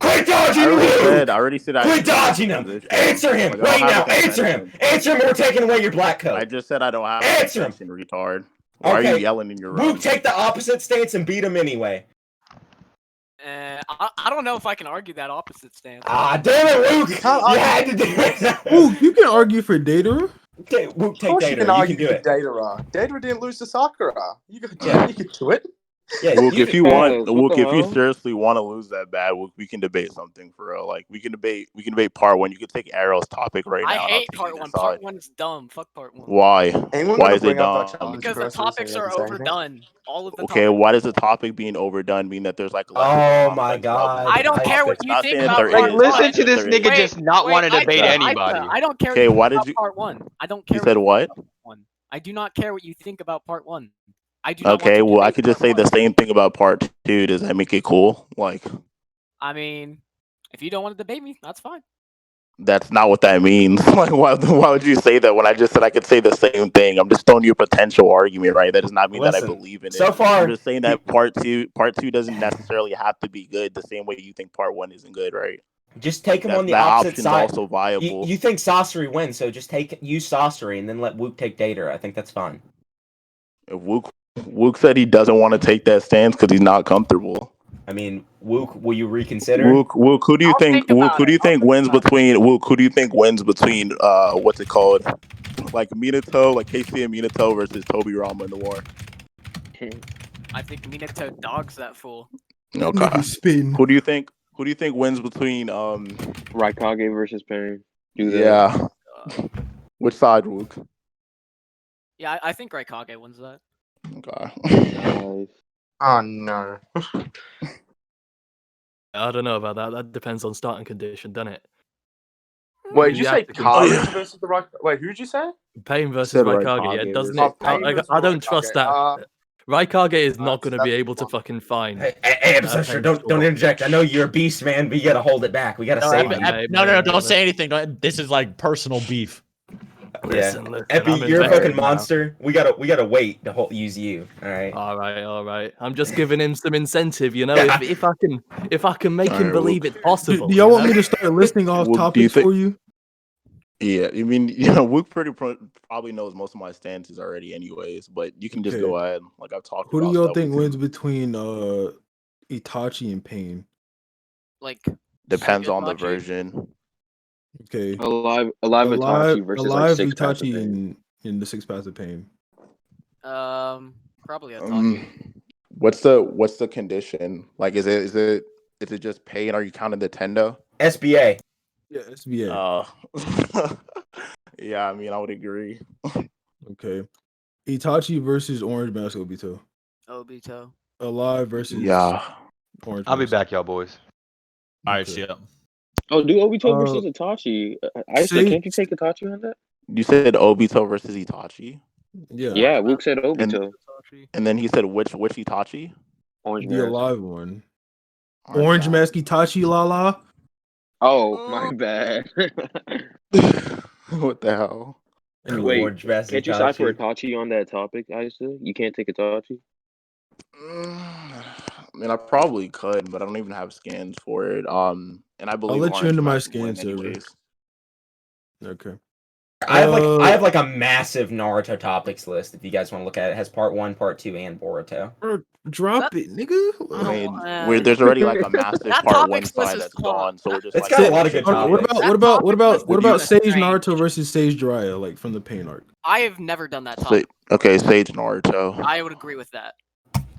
Quit dodging I Luke! already said I Quit dodging him! position. Answer him! Like, I don't Right have now! attention. Answer him! Answer him or we're taking away your black coat! I just said I don't have Answer him. attention, retard. Why are you Okay, yelling in your room? Luke, take the opposite stance and beat him anyway. I don't know if I can argue that opposite stance. Ah, damn it, Luke! You had to do it. Wook, you can argue for Datara. Okay, Luke, Of take course Datara. you can You argue can do for it. Datara. Datara didn't lose to Sakura. You can do it. Yeah, Wook, you if can- you want, Yes, what Wook, the if you hell? seriously want to lose that bad, Wook, we can debate something for real. Like we can debate part one. You can take Arrow's topic right I now. and I'll hate take part either one. side. Part one is dumb. Fuck part one. Why? Anyone Why gonna is it bring up that dumb? challenge Because the person so topics he are doesn't say anything? overdone. All of the Okay, topics. why does the topic being overdone mean that there's like less of a Oh my complex level God. I don't to the care what topic? you Not think saying that about there part is, one. Listen not to saying that this there nigga is. just not want to debate Icesta, anybody. I don't care. Okay, what you why think did about you? part one? I don't care. You said what? Part one. I do not care what you think about part one. I do not want Okay, to well I debate could just part say one. the same thing about part two. Does that make it cool? Like I mean, if you don't want to debate me, that's fine. that's not what that means. Like why would you say that when I just said I could say the same thing? I'm just throwing you a potential argument, right? That does not mean that I Listen, believe in it. so far, I'm just saying that part two doesn't necessarily have to be good the same way you think part one isn't good, right? just take him on the that opposite option's side. also viable. You think Sasori wins, so just use Sasori and then let Wook take Datara. I think that's fine. If Wook said he doesn't want to take that stance because he's not comfortable. I mean, Wook, will you reconsider? Wook, who do you I'll think? think about Wook, who do you it. I'll think think wins about it. between? Wook, who do you think wins between? What's it called? Like Minato, like KC and Minato versus Toby Rama in the war. I think Minato dogs that fool. Okay. Nigga spin. Who do you think? Who do you think wins between? Raikage versus Pain. Do that. Yeah. Uh, Which side, Wook? yeah, I think Raikage wins that. Okay. Nice. Oh no. I don't know about that. That depends on starting condition, doesn't it? Wait, did you You say have to consider- Karu versus the Rock? Wait, who'd you say? Pain versus Said Raikage, Raikage yeah, doesn't versus- it? Pain versus I don't trust Raikage. that. Raikage is not that's- going to be that's able to fun. fucking find. Hey, Obsessor, don't interject. I know you're a beast, man, but you gotta hold it back. We gotta No, save Ep- you. Ep- no, don't say anything. This is like personal beef. Listen, listen, Epi, I'm you're a invested fucking now. monster. We gotta wait to use you. All right. All right. I'm just giving him some incentive, you know. If I can make him Alright, believe it's possible. Do y'all you want know? me to start listing off Well, do you topics think- for you? Yeah, I mean, Wook probably knows most of my stances already, anyways. But you can just Okay. go ahead. Like I've talked. Who do about y'all stuff think with wins him. between Itachi and Pain? Like Depends on the Itachi? version. Okay. Alive Itachi versus alive like 6 Paths of Itachi Pain. in the 6 Paths of Pain. Probably Itachi. What's the condition? Like, is it just Pain? Are you counting the Tendo? SBA. Yeah, SBA. Yeah, I mean, I would agree. Okay. Itachi versus Orange Mask Obito. Obito. Alive versus Yeah. Orange I'll be Mask. back, y'all boys. All right, Okay. see ya. Oh, do Obito Uh, versus Itachi. I say- can't you take Itachi on that? You said Obito versus Itachi, Yeah. Yeah, Wook said Obito. Itachi. and then he said which Itachi? Orange The Mask. alive one. Orange Mask Itachi Lala. Oh, my bad. What the hell? Anyway, Wait, Orange Mask can't you side for Itachi. Itachi on that topic, Icesta? You can't take Itachi? I mean, I probably could, but I don't even have scans for it. And I believe let you Orange into my Mask would win scan server. anyways. Okay. I have like a massive Naruto topics list. If you guys want to look at it, it has part 1, part 2, and Boruto. Drop it, nigga. I mean, Oh, there's already like a massive That part 1 topics list side is that's clogged. gone, so we're just It's like, got a lot of good What topics. about Would you- Sage Strange. Naruto versus Sage Jiraiya, like from the Pain arc? I have never done that Sa- topic. okay, Sage Naruto. I would agree with that.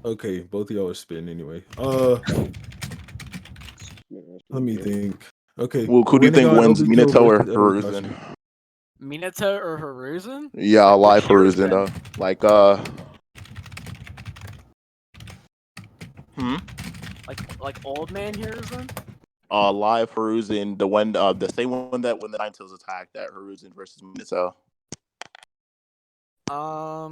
Okay, both of y'all are spitting anyway. Let me think. Okay. Well, who do you think Rinnegan, wins, Obito Minato or versus Hiruzen? Minato or Hiruzen? Yeah, live Hiruzen. Hiruzen. Like, Like old man Hiruzen? live Hiruzen, the same one that when the Nine Tails attacked, that Hiruzen versus Minato. I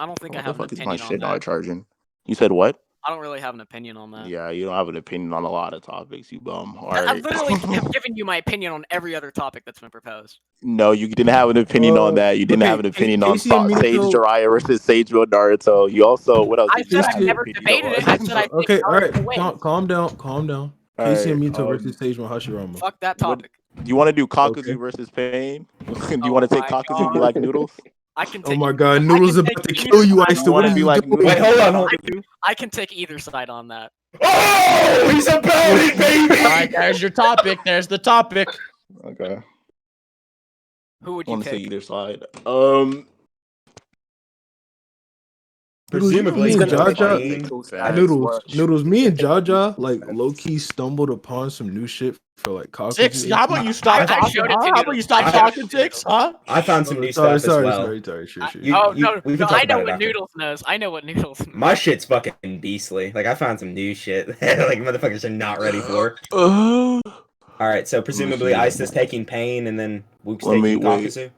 don't think I What the have an fuck is my opinion on shit not that. charging? You said what? I don't really have an opinion on that. Yeah, you don't have an opinion on a lot of topics, you bum. All I right. literally have given you my opinion on every other topic that's been proposed. No, you didn't have an opinion on that. You didn't okay, have an opinion on Casey and Sage Minato- Jiraiya versus Sage Naruto. You also, what else? I did you said have I an never opinion debated on? it. I said I think Okay, all right. Naruto wins. Calm down. All Casey and right, Minato versus Sage Hashirama. Fuck that What- topic. Do you want to do Kakuzu Okay. versus Pain? Do you Oh want to take my Kakuzu? God. You like noodles? I can Oh take. my god, Noodle's can about take to kill you, either Ice. side You on want that. to be like doing? noodles? Wait, hold on. I can take either side on that. Oh, he's about it, baby. All right, there's your topic. There's the topic. Okay. Who would I you want to say take? either side. Presumably, me and gonna Jaja, Pain. Noodles. Me and Jaja like low key stumbled upon some new shit for like Six, Kakuzu. how about you stop I talking? showed it Huh? to How about Noodles. you stop I showed it talking, to Six? Noodles. Huh? I found some new Sorry, stuff as well. sorry. Sure. You- Oh you- no, we can no, talk I know about it what after. Noodles knows. I know what Noodles knows. My shit's fucking beastly. Like I found some new shit. Like motherfuckers are not ready for. Let All right, so presumably see. Icesta's taking Pain, and then Wook's Let me taking wait. Kakuzu.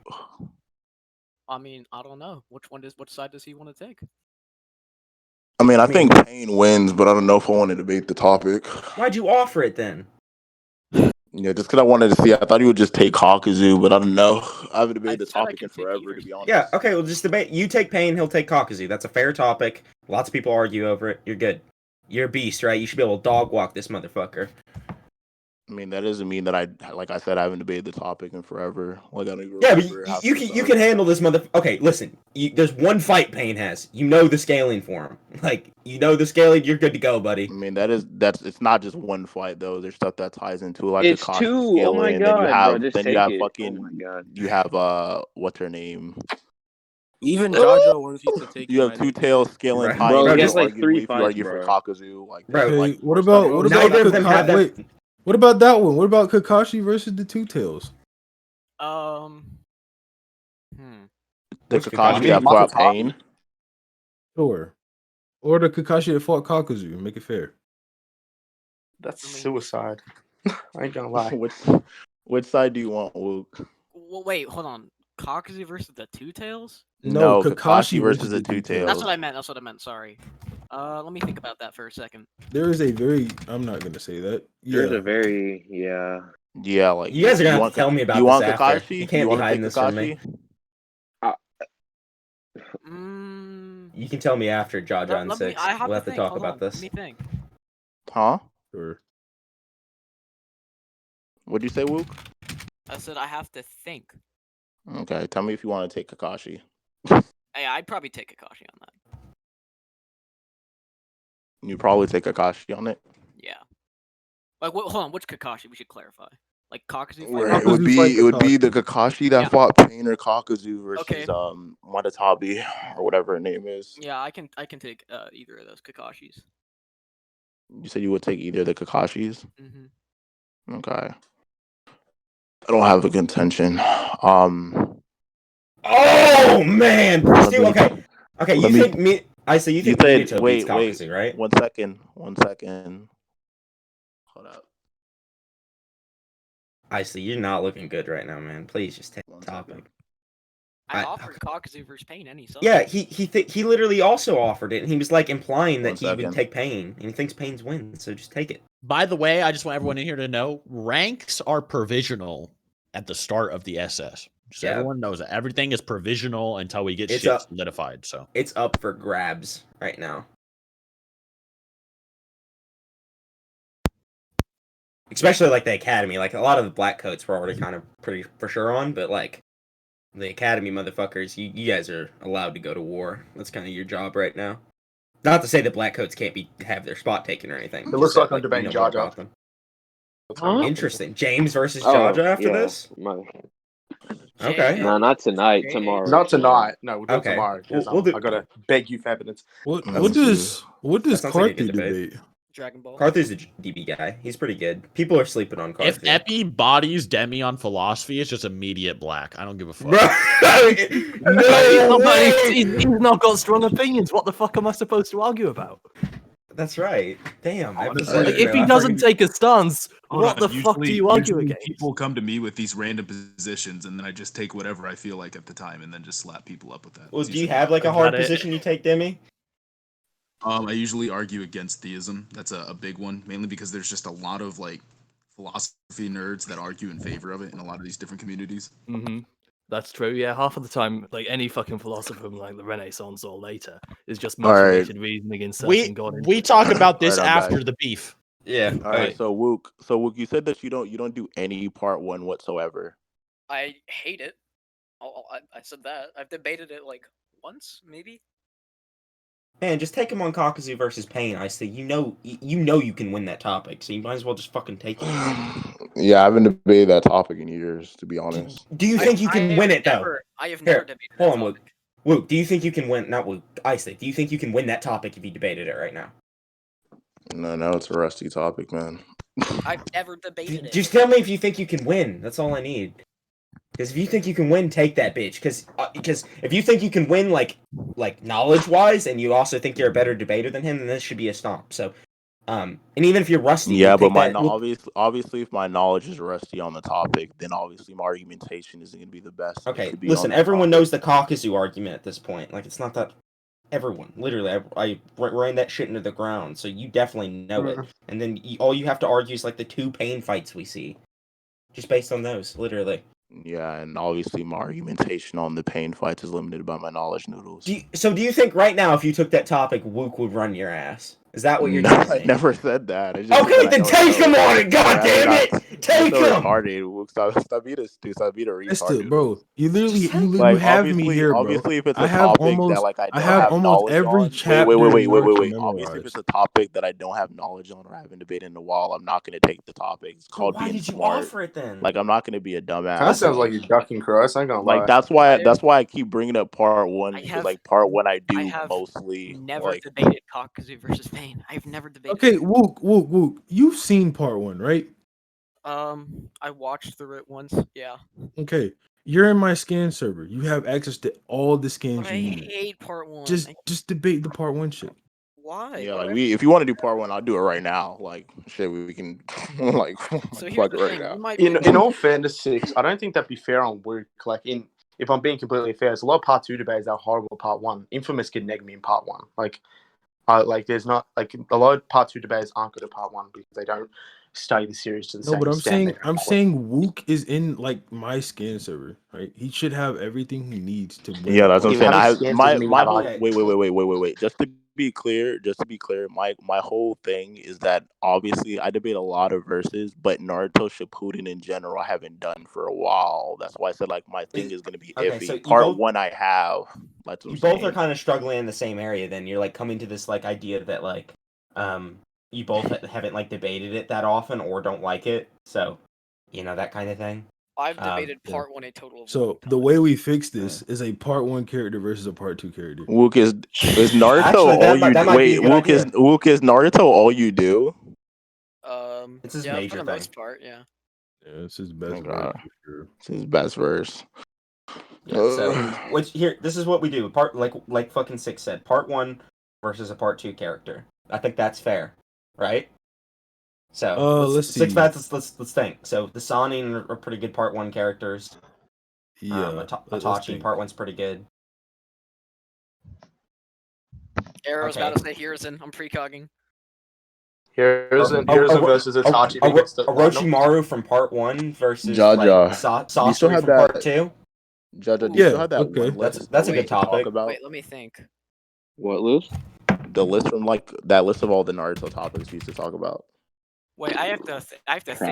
I mean, I don't know. Which side does he want to take? I mean, I think Pain wins, but I don't know if I want to debate the topic. Why'd you offer it then? Yeah, just because I wanted to see. I thought he would just take Kakuzu, but I don't know. I haven't debated the said I topic in could take forever, either. to be honest. Yeah, okay, well just debate. You take Pain, he'll take Kakuzu. That's a fair topic. Lots of people argue over it. You're good. You're a beast, right? You should be able to dog walk this motherfucker. I mean, that doesn't mean that like I said, I haven't debated the topic in forever. Like, I don't even Yeah, remember but half you the can stuff. handle this mother. Okay, listen. There's one fight Pain has. You know the scaling for him. Like you know the scaling. You're good to go, buddy. I mean, it's not just one fight though. There's stuff that ties into like It's Akashi two. Oh scaling, my and then you god, have bro, just then you take have it. fucking Oh my god. you have what's her name? Even Jaja wants you to take You have him Two anyway. Tails scaling Bro, tying Bro, bro, he into has like 3 arguably if you fights, argue for bro. Kakuzu, like Bro, there's, Okay, like what more stuff. about neither of them have that. what about that one? What about Kakashi versus the Two Tails? Hmm. The What's Kakashi Kakashi? that fought Matatabi? Pain? Sure. Or the Kakashi that fought Kakuzu. Make it fair. That's I mean- suicide. I ain't gonna lie. Which side do you want, Luke? Well, wait, hold on. Kakuzu versus the Two Tails? No, Kakashi versus the Two That's Tails. what I meant. Sorry. Let me think about that for a second. There is a very. I'm not gonna say that. There's Yeah. a very Yeah, like You guys are gonna have want to tell me about you this want after. Kakashi? You can't be wanna hiding take this from me. You can tell me after Jaja and Six. I have We'll have to think. talk Hold about on. this. Let me think. Huh? Sure. What'd you say, Luke? I said I have to think. Okay, tell me if you want to take Kakashi. Hey, I'd probably take Kakashi on that. You probably take Kakashi on it. Yeah. Like, hold on. Which Kakashi? We should clarify. Like Kakuzu. Right, it would be the Kakashi that fought Pain or Kakuzu versus Matatabi or whatever her name is. Yeah, I can take either of those Kakashis. You said you would take either of the Kakashis. Mm-hmm. Okay. I don't have a contention. Oh man! Okay. You think me? I say you think Minato beats wait. Kakuzu, right? 1 second. Hold up. I see you're not looking good right now, man. Please just take the topic. I offered Kakuzu versus Pain any side. Yeah, he literally also offered it, and he was like implying that 1 he second. would take Pain, and he thinks Pain's win, so just take it. By the way, I just want everyone in here to know ranks are provisional at the start of the SS. Just Yeah. everyone knows that everything is provisional until we get It's shit up. solidified. So It's up for grabs right now. Especially like the academy, like a lot of the black coats were already kind of pretty for sure on, but like the academy motherfuckers, you guys are allowed to go to war. That's kind of your job right now. Not to say that black coats can't have their spot taken or anything. It looks just like that, I'm debating more Jaja. about them. Huh? Interesting. James versus Jaja after yeah. this? Okay. No, not tonight. Tomorrow. Not tonight. No, we'll do it Okay. tomorrow. 'Cause We'll do- I gotta beg you for evidence. What Let's does That sounds like a Carthy good debate. debate? Dragon Ball. Carthy's a DB guy. He's pretty good. People are sleeping on if Carthy. Epi bodies Demi on philosophy, it's just immediate black. I don't give a fuck. Bro, He's no he's not got strong opinions. What the fuck am I supposed to argue about? That's right. Damn. I Honestly, forgot Like, if he about doesn't that. take a stance, Hold what on, the fuck do you argue usually against? People come to me with these random positions, and then I just take whatever I feel like at the time, and then just slap people up with that. Well, That's do you usually have like a Is hard that it? position you take, Demi? I usually argue against theism. That's a big one, mainly because there's just a lot of like philosophy nerds that argue in favor of it in a lot of these different communities. Mm-hmm. That's true. Yeah, half of the time, like any fucking philosopher from like the Renaissance or later is just All right. motivated reasoning inserting God into We it. talk about this Alright, I'm after back. the beef. Yeah. All right, so Wook, you said that you don't do any part one whatsoever. I hate it. I said that. I've debated it like once, maybe. Man, just take him on Kakuzu versus Pain. I say, you know you can win that topic, so you might as well just fucking take it. Yeah, I haven't debated that topic in years, to be honest. Do you think you can win it though? I have never Here, debated that hold on, topic. Luke. Do you think you can win? Not Luke. I say, do you think you can win that topic if you debated it right now? No, it's a rusty topic, man. I've never debated it. Just tell me if you think you can win. That's all I need. Because if you think you can win, take that bitch. Because if you think you can win, like knowledge wise, and you also think you're a better debater than him, then this should be a stomp. So, and even if you're rusty, Yeah, but obviously, if my knowledge is rusty on the topic, then obviously my argumentation isn't going to be the best. Okay, listen. Everyone knows the Caucasus argument at this point. Like, it's not that. Everyone, literally, I ran that shit into the ground, so you definitely know it. And then all you have to argue is like the 2 pain fights we see, just based on those, literally. Yeah, and obviously my argumentation on the pain fights is limited by my knowledge noodles. Do you think right now, if you took that topic, Wook would run your ass? Is that what you're telling me? I never said that. Okay, then take him on it, goddammit! Take him! Retarded. Stop being a retarded. Bro, you literally like, have me here, bro. Obviously, if it's a I have topic that like I have almost knowledge every on, chapter. wait. Obviously, if it's a topic that I don't have knowledge on or I haven't debated in a while, I'm not going to take the topic. It's called being smart. Why did you offer it then? Like, I'm not going to be a dumbass. Kind of sounds like you're ducking Christ. I ain't gonna lie. Like, that's why I keep bringing up part one, because like part one I do mostly. Never debated Kakuzu versus Pain. I've never debated. Okay, Wook. You've seen part one, right? I watched through it once. Yeah. Okay, you're in my scan server. You have access to all the scans you need. I hate part one. Just debate the part one shit. Why? Yeah, like if you want to do part one, I'll do it right now. Like, shit, we can like so fuck it right now. In all fairness, 6, I don't think that'd be fair on Wook. Like, if I'm being completely fair, there's a lot of part 2 debates that are horrible in part 1. Infamous can neg me in part 1. Like there's not like a lot of part 2 debates aren't good at part 1 because they don't study the series to the same extent. But I'm saying Wook is in like my scan server, right? He should have everything he needs to win. Yeah, that's what I'm saying. My whole wait. Just to be clear, my whole thing is that obviously I debate a lot of verses, but Naruto Shippuden in general I haven't done for a while. That's why I said like my thing is gonna be iffy. So part one I have. That's what you both are kind of struggling in the same area. Then you're like coming to this like idea that like you both haven't like debated it that often or don't like it. So that kind of thing. I've debated part 1 a total of. So the way we fix this is a part 1 character versus a part 2 character. Wook is Naruto all you do? Wait, Wook is Naruto all you do? It's his major for the most part, yeah. Yeah, it's his best verse for sure. It's his best verse. Yeah, so this is what we do. Part like fucking 6 said, part 1 versus a part 2 character. I think that's fair, right? So let's see. 6 bets. Let's think. So the Sanin are pretty good part 1 characters. Yeah, Itachi part 1's pretty good. Arrow's about to say Hiruzen. I'm precogging. Hiruzen versus Itachi. Orochimaru from part 1 versus Jaja. Sasori from part 2. Jaja, do you still have that okay. one list? That's a good topic. Wait, let me think. What list? The list from like that list of all the Naruto topics we used to talk about. Wait, I have to think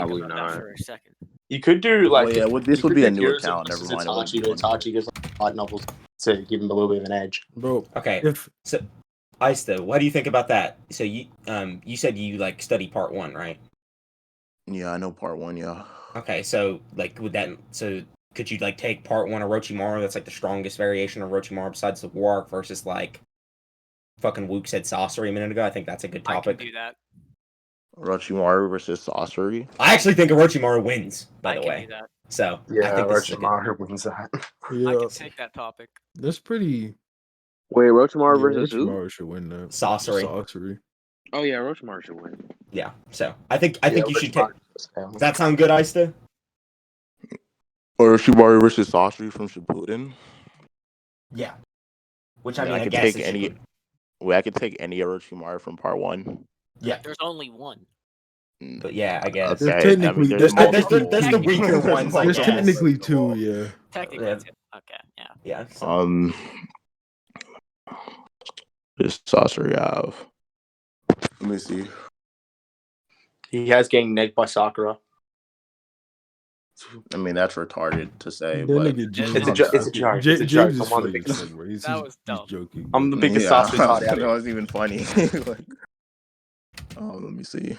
about that for a second. You could do like this would be a new account. Never mind. Itachi gives light novels to give him a little bit of an edge, bro. Okay. So, Icesta, what do you think about that? So you said you like study part 1, right? Yeah, I know part 1. Yeah. Okay, so like could you like take part 1 Orochimaru? That's like the strongest variation of Orochimaru besides the war arc versus like fucking Wook said Sasori a minute ago. I think that's a good topic. I can do that. Orochimaru versus Sasori. I actually think Orochimaru wins. By the way, do that. So yeah, I think Orochimaru wins that. Yeah, I can take that topic. That's pretty. Wait, Orochimaru versus who? Orochimaru should win that. Sasori. Oh yeah, Orochimaru should win. Yeah. So I think you should take. Does that sound good, Icesta? Orochimaru versus Sasori from Shippuden. Yeah. Which I could guess take any. I could take any Orochimaru from part 1. Yeah. There's only one. But yeah, I guess. Okay. There's the weaker ones. There's technically 2. Yeah. Technically, okay. Yeah. Yeah. So. This Sasori have. Let me see. He has getting negged by Sakura. I mean, that's retarded to say, That but nigga James It's a is joke. It's a fucking- joke. Ja- It's a James joke. is I'm one of the funny, biggest. son, bro. He's, That was he's dumb. joking. I'm the bro. biggest yeah, sauce retard out that here. wasn't even funny. Like, let me see.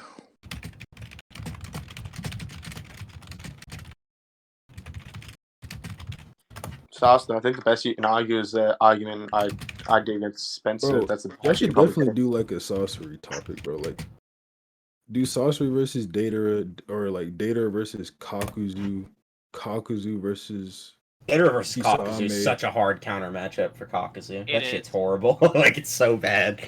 Sauce, though, I think the best you can argue is the argument I did against Spencer. Bro, That's the I best you should can probably definitely get. do like a sorcery topic, bro. Like, do sorcery versus Data, or like Data versus Kakuzu, Kakuzu versus Data versus Kakuzu is Kisame. such a hard counter matchup for Kakuzu. That It shit's is. horrible. Like, it's so bad.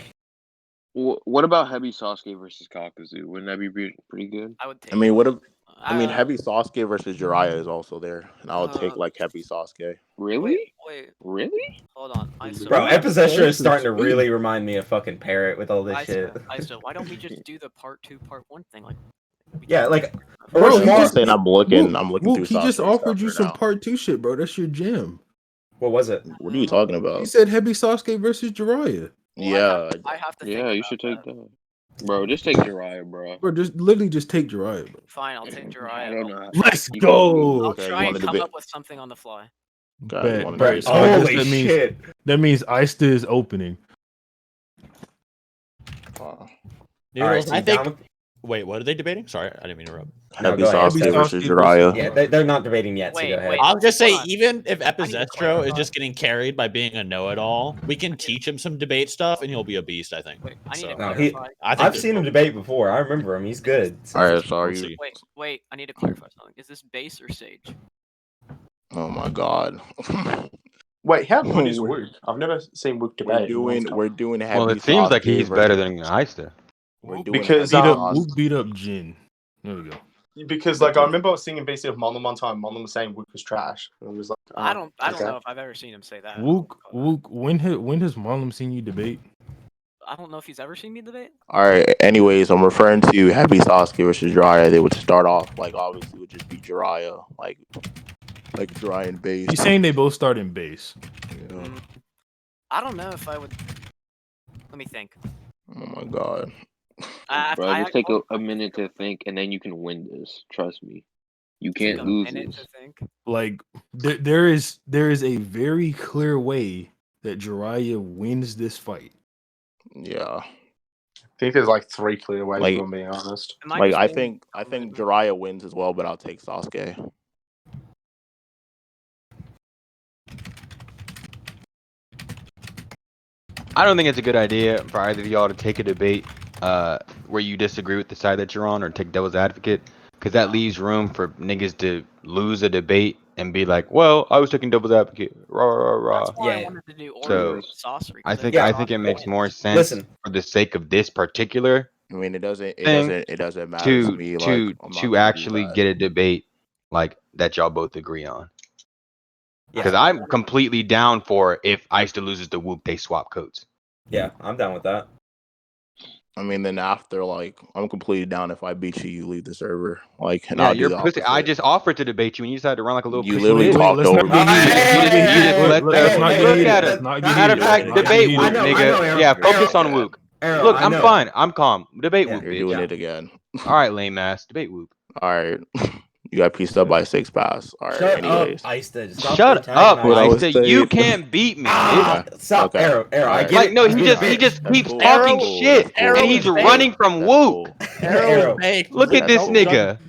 What about Heavy Sasuke versus Kakuzu? Wouldn't that be pretty good? I would take. I mean, what if? I mean, Uh, Heavy Sasuke versus Jiraiya is also there, and I would take like Heavy Sasuke. Really? Wait, Really? hold on. Bro, Epizestra is starting to Sweet. really remind me of fucking Parrot with all this shit. Icesta, why don't we just do the part 2, part 1 thing? Like, Yeah, like, Bro, or he I'm smart. just saying, I'm looking Wook, through. he just Sasuke offered stuff you right some now. part 2 shit, bro. That's your jam. What was it? What are you talking He about? said Heavy Sasuke versus Jiraiya. Yeah, I have to. Yeah, think you about should take that. that. Bro, just take Jiraiya, bro. Bro, just literally just take Jiraiya, bro. Fine, I'll take I Jiraiya. don't know. Let's You go. I'll Okay, you try and wanna come debate- up with something on the fly. God, you wanna Bet. debate So I guess Holy that means shit. that means Icesta is opening. Alright, so I you down think. with- Wait, what are they debating? Sorry, I didn't mean to interrupt. No, Heavy go ahead. Sasuke Heavy versus Sasuke Jiraiya. Yeah, they're not debating yet, so Wait, go ahead. wait. I'll just say, Hold on. even if I need to Epizestro is clarify. just getting carried by being a know-it-all, we can teach him some debate stuff, and he'll be a beast. I think. Wait, I need So, to No, he- clarify. I think I've seen him debate before. I remember him. He's good. All right, so are We'll you? see. Wait, I need to clarify something. Is this base or sage? Oh my god. Wait, how good is We're- Wook? I've never seen Wook debate. We're doing Heavy Well, it seems like Sasuke he's better versus- than Icesta. We're doing Because, Heavy Wook beat up Jin. There we go. Because like I remember seeing a BC of Monlem one time. Monlem was saying Wook was trash. And it was like, I don't okay. know if I've ever seen him say that. Wook, when has Marlon seen you debate? I don't know if he's ever seen me debate. All right. Anyways, I'm referring to Heavy Sasuke versus Jiraiya. They would start off like obviously would just be Jiraiya, like Jiraiya and base. He's saying they both start in base. Yeah. I don't know if I would. Let me think. Oh my god. Bro, just take a minute to think, and then you can win this. Trust me. You can't lose this. Like there is a very clear way that Jiraiya wins this fight. Yeah. I think there's like 3 clear ways. Like- If I'm being honest. Like I think Jiraiya wins as well, but I'll take Sasuke. I don't think it's a good idea for either of y'all to take a debate where you disagree with the side that you're on, or take devil's advocate, because that leaves room for niggas to lose a debate and be like, "Well, I was taking devil's advocate." Rah rah rah. That's why I wanted to do So Oreo Saucery. I think it makes more sense Listen. for the sake of this particular I mean, it doesn't matter to to me. Like, I'm not to gonna do actually that. get a debate like that y'all both agree on. Yeah. Because I'm completely down for if Icesta loses the Whoop, they swap codes. Yeah, I'm down with that. I mean, then after, like, I'm completely down if I beat you, you leave the server. Like, and Yeah, I'll do you're the pussy. opposite. I just offered to debate you, and you decided to run like a little You pussy. literally bitch. talked let's over not me. get heated. You just let Let's that. not get Look heated. at Let's him. not get Matter of heated. fact, Let's not debate get Whoop, heated. I know, nigga. Arrow. Yeah, focus Arrow. on Whoop. Arrow, Look, I I'm know. fine. I'm calm. Debate Yeah. Whoop, You're bitch. doing Yeah. it again. All right, lame ass. Debate Whoop. All right. You got pieced up by 6 pass. All right. Shut Anyways. up, Icesta. Stop Shut up, What I was Icesta. You saying. can't beat me, bitch. Ah, stop, Okay. Arrow. I Alright. get Like, it. no, You he get just it. That's keeps cool. talking That's cool. shit, That's cool. and Arrow he's is running fake. from That's Whoop. cool. Arrow baked. Look at this nigga.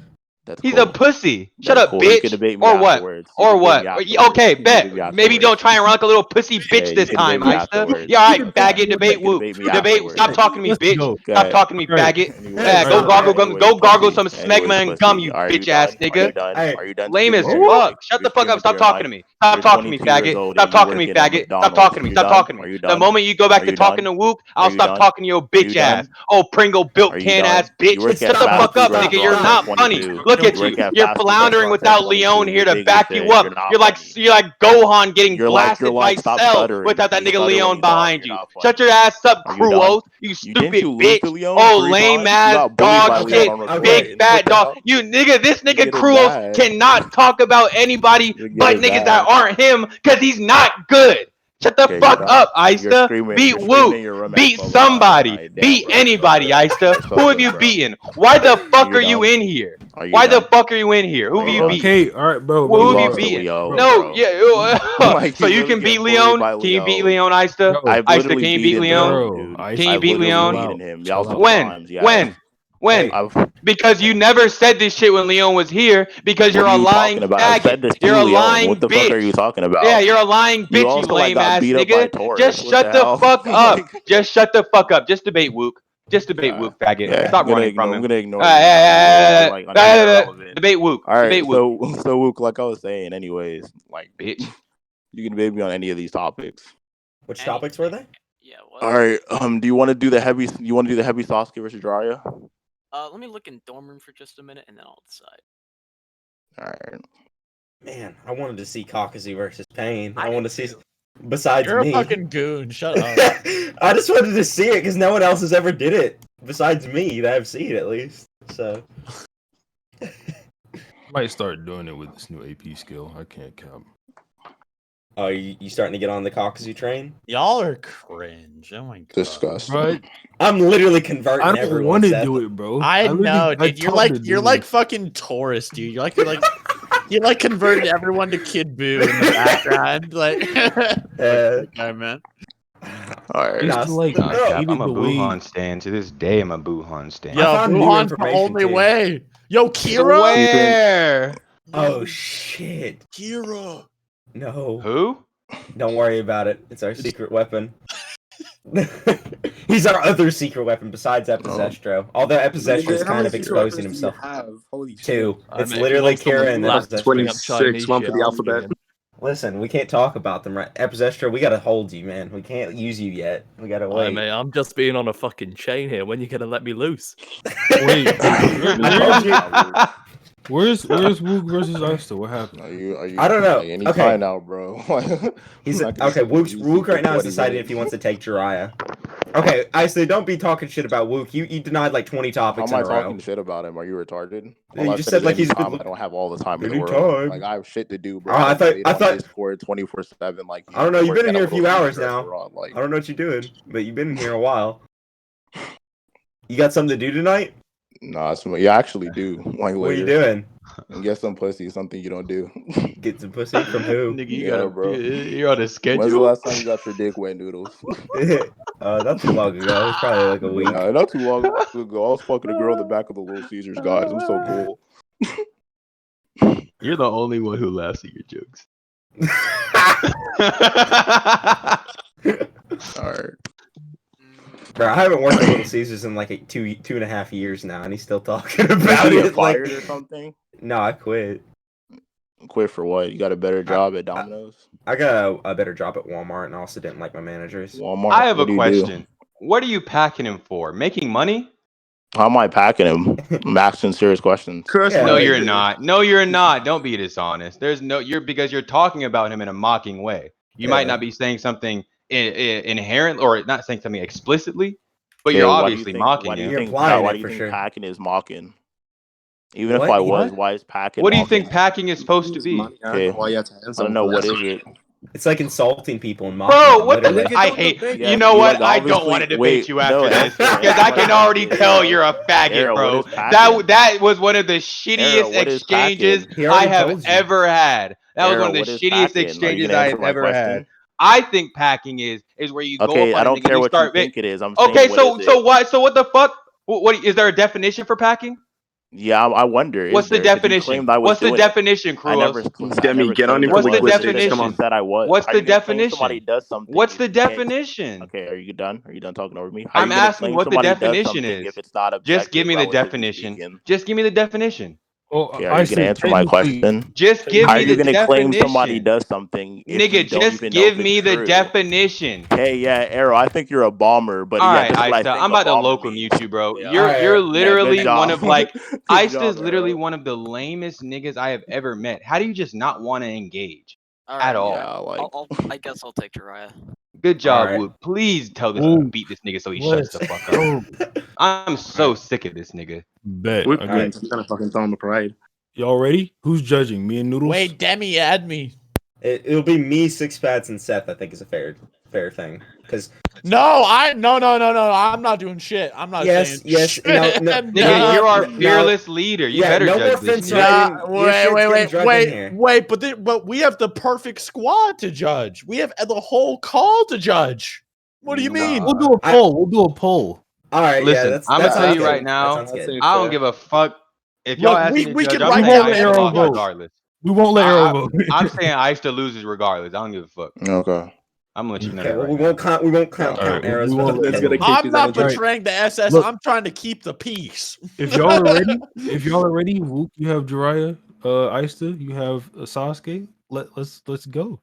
That's He's cool. a pussy. Shut That's up, cool. You bitch. can debate me Or what? afterwards. You Or can debate what? me afterwards. Okay, You can bet. debate me Maybe don't afterwards. try and run like a little pussy bitch Yeah, you this can time, debate me Icesta. afterwards. Yeah, all Okay. right, faggot. Debate You can Whoop. debate me Debate. afterwards. Stop talking to me, Let's bitch. go. Stop talking to me, Alright. faggot. Anyways, Yeah, go pussy. gargle some Anyways, smegma and gum, pussy. you Are bitch ass done? Are nigga. you done? Hey, Are you done Lame as streaming your fuck. mic? Shut You're the fuck streaming up. Stop through your talking to mic. me. Stop You're talking to me, 22 years faggot. old Stop and you talking to me, working at faggot. Stop McDonald's. talking to Are me. you Stop done? talking to Are me. you The done? moment you go back Are to you talking done? to Wook, Are I'll you stop done? talking to your Are bitch you ass. done? Oh, Pringle built Are you can done? ass bitch. You work Shut at the fast fuck up, food nigga. You're restaurants not at funny. 22. Look You at you. work at You're fast food floundering restaurants at without Leon 22. here You're to big as back you shit. up. You're not You're like funny. Gohan getting You're blasted by like, stop Cell stuttering. without that You nigga stutter when Leon you talk. behind You're you. not funny. Shut your ass up, Are you done? Cruos. You Didn't stupid you lose bitch. to Leon Oh, 3 lame times? You ass got bullied by dog Leon shit. on Okay. Big recording. fat What the dog. hell? You nigga, this You're nigga getting Cruos mad. cannot talk about anybody You're but getting niggas that mad. aren't him because he's not good. Shut the Okay, you're fuck done. up, You're Icesta. screaming. Beat You're screaming Woot. in your room at Beat 12 o'clock at somebody. night. Damn, Beat bro. You're so anybody, good. Icesta. You're so Who have good, you bro. beaten? Why the fuck You're are you done. in here? Why the fuck are you in here? Who have you beat? Okay, all right, bro. Well, who You have you lost to beaten? Leo, No, bro. yeah. Like, So you you literally can beat get bullied Leon? by Can you beat Leo. Leon, Icesta? Bro, I've Icesta, literally can you beat beaten Leon? him, bro, dude. I Can you I've beat literally Leon? beaten him. Chill Y'all out. When? times, yes. When? I've, Because you never said this shit when Leon was here because what you're are a you lying talking about? I've faggot. said this You're to a Leon. lying What the fuck are you bitch. talking about? Yeah, you're a lying You bitch, you also like lame got ass beat up by nigga. Taurus. Just What shut the the hell? fuck up. Just shut the fuck up. Just debate Wook. Just debate Yeah, Wook, faggot. yeah. Stop running from I'm him. gonna ignore you now. You're like irrelevant. Debate Wook. All right, Debate Wook. so Luke, like I was saying, anyways, like Bitch. you can debate me on any of these topics. Which topics were they? Yeah. What? All right, do you want to do the heavy? You want to do the heavy Sasuke versus Jiraiya? Let me look in dorm room for just a minute, and then I'll decide. All right. Man, I wanted to see Kakazu versus Pain. I wanted to see. Besides You're me, a fucking goon. Shut up. I just wanted to see it because no one else has ever did it besides me that I've seen at least. So Might start doing it with this new AP skill. I can't count. Oh, you starting to get on the Kakazu train? Y'all are cringe. Oh my god. Disgusting. Bro, I'm literally converting I don't everyone. want to Seth. do it, bro. I know, I dude. You're taught like the you're dude. like fucking Taurus, dude. You like converted everyone to Kid Buu in the background. Like, that guy, man. All right. It's like Nah, I Cap, hated I'm a the way. Buhan stan. To this day, I'm a Buhan stan. Yo, found new Wuhan's the information, only too. way. Yo, Kira. Where? Oh shit! Kira. No, Who? don't worry about it. It's our secret weapon. He's our other secret weapon besides Epizestro. Although Epizestro is kind of exposing himself. Holy Two. I It's mean, if you literally want someone Kira and black to bring Epizestro. up Chinese one for shit, the I'll alphabet. begin. Listen, we can't talk about them, right? Epizestro, we gotta hold you, man. We can't use you yet. We gotta I wait. mean, I'm just being on a fucking chain here. When you gonna let me loose? Wait, I told you. where's Woog versus Icesta? What happened? Are you? I don't know. Like, any Okay. time now, bro. He's I'm not gonna okay. sit with you Wook right now has 20 decided minutes. if he wants to take Jiraiya. Okay, Isley, don't be talking shit about Wook. You denied like 20 How topics am in I a row. talking shit about him? Are you retarded? You All I just said said like is he's a anytime. good. I don't have all the time in the world. Anytime. Like I have shit to do, bro. Oh, I I thought- played I on thought- Discord 24/7. Like I don't know. You've been in work here at a few little hours Asian now. restaurant, like, I don't know what you're doing, but you've been in here a while. You got something to do tonight? nah, yeah, I actually do. Like What are you later. doing? And get some pussy, something you don't do. Get some pussy from who? Nigga, you Yeah, gotta, bro. you're on a schedule. When's the last time you got your dick wet, Noodles? Not too long ago. It's probably like a week. Yeah, not too long ago. I was fucking a girl in the back of the Little Caesars, guys. I'm so cool. You're the only one who laughs at your jokes. All right. Bro, I haven't worked at Little Caesars in like two and a half years now, and he's still talking Did about you get it. Like, fired or something? no, I quit. Quit for what? You got a better job at Domino's? I got a better job at Walmart, and I also didn't like my managers. Walmart? I have What a do you question. do? What are you packing him for? Making money? How am I packing him? I'm asking serious questions. Yeah, No, like- you're not. No, you're not. Don't be dishonest. There's no. Because you're talking about him in a mocking way. You might Yeah. not be saying something inherent or not saying something explicitly, but Okay, you're why do you obviously think- mocking Why do you him. You're think? implying Why it do you for think sure. packing is mocking? Even What? if I was, What? why is packing? What do you mocking? think packing is supposed to be? Okay. I don't know what is it. It's like insulting people and mocking Bro, them, what the? literally. I hate. Yeah, you know you, what? like, I don't want to obviously- debate wait, you after no, this answer, because answer I my can already question. tell you're a faggot, Era, what bro. is packing? That was one of the shittiest Era, what is exchanges He I already have told you. ever had. That was Era, one of the what is shittiest packing? Are you exchanges gonna I answer have my ever had. question? I think packing is where you go Okay, up on I a don't nigga care and you what you start. think it is. I'm Okay, saying, what is it? so what the fuck? What is there a definition for packing? Yeah, I wonder. What's is the there? 'Cause you definition? claimed I was What's the doing it. definition, I never, Kruos? I never get on claimed him there What's the was. quickly. I just definition? said I was. What's How the are you gonna claim somebody definition? does something? What's if the you can't- definition? Okay, are you done? Are you done talking over me? How I'm are you gonna asking claim what the somebody does definition something is. if it's not Just give objective, me the relatively definition. speaking? Just give me the definition. Well, Okay, are you gonna answer my question? Just give How are me you the gonna claim somebody definition. does something if you Nigga, don't just even know give if it's me the true? definition. Hey, yeah, Arrow. I think you're a bomber, but All yeah, right, this is what I Icesta, think I'm a about to bomber local means. mute you, bro. Yeah. You're Alright. literally Yeah, good one job. of like Good Icesta's job, literally Arrow. one of the lamest niggas I have ever met. How do you just not want to engage All at right, all? Yeah, like I guess I'll take Jiraiya. Good job, Alright. Wood. Please Ooh. beat this nigga so he shuts the fuck up. Oh, I'm so sick of this nigga. bet. We're Okay. gonna fucking throw him a parade. Y'all ready? Who's judging? Me and Noodles? Wait, Demi, add me. It'll be me, Six Pads, and Seth. I think is a fair fair thing because No, I'm not doing shit. I'm not saying yes, shit. no, Nigga, you're our no. fearless leader. You Yeah, better no more judge this fence shit. riding. Your shit's getting drugged in here. Wait, but we have the perfect squad to judge. We have the whole call to judge. What do you mean? We'll do a poll. We'll do a poll. All right, Listen, yeah, I'm that gonna tell sounds you good. right now, That sounds good. I don't give a fuck if y'all Look, ask me we to judge. can I'm write saying that Icesta down. lost Judge. regardless. We won't let Arrow vote. I'm saying Icesta loses regardless. I don't give a fuck. Okay. I'm gonna let you know Okay, that well, right we won't count. We won't count All right, arrows. we won't let That's him gonna vote. keep I'm his not energy. betraying the SS. Look. I'm trying to keep the peace. If y'all are ready, Wook, you have Jiraiya, Icesta, you have Sasuke. Let's go.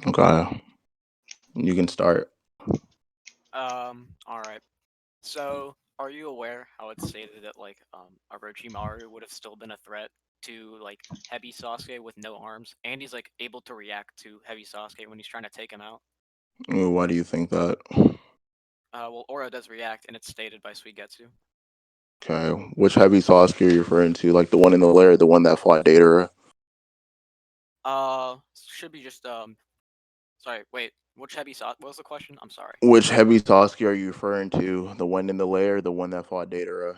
Okay. You can start. All right. So, are you aware how it's stated that like Orochimaru would have still been a threat to like Heavy Sasuke with no arms, and he's like able to react to Heavy Sasuke when he's trying to take him out? Why do you think that? Well, Oro does react, and it's stated by Suigetsu. Okay. Which heavy sauce are you referring to? Like the one in the lair, the one that fought Datara? Should be just Sorry, wait. Which Heavy Sasuke? What was the question? I'm sorry. Which heavy sauce are you referring to? The one in the lair, the one that fought Datara?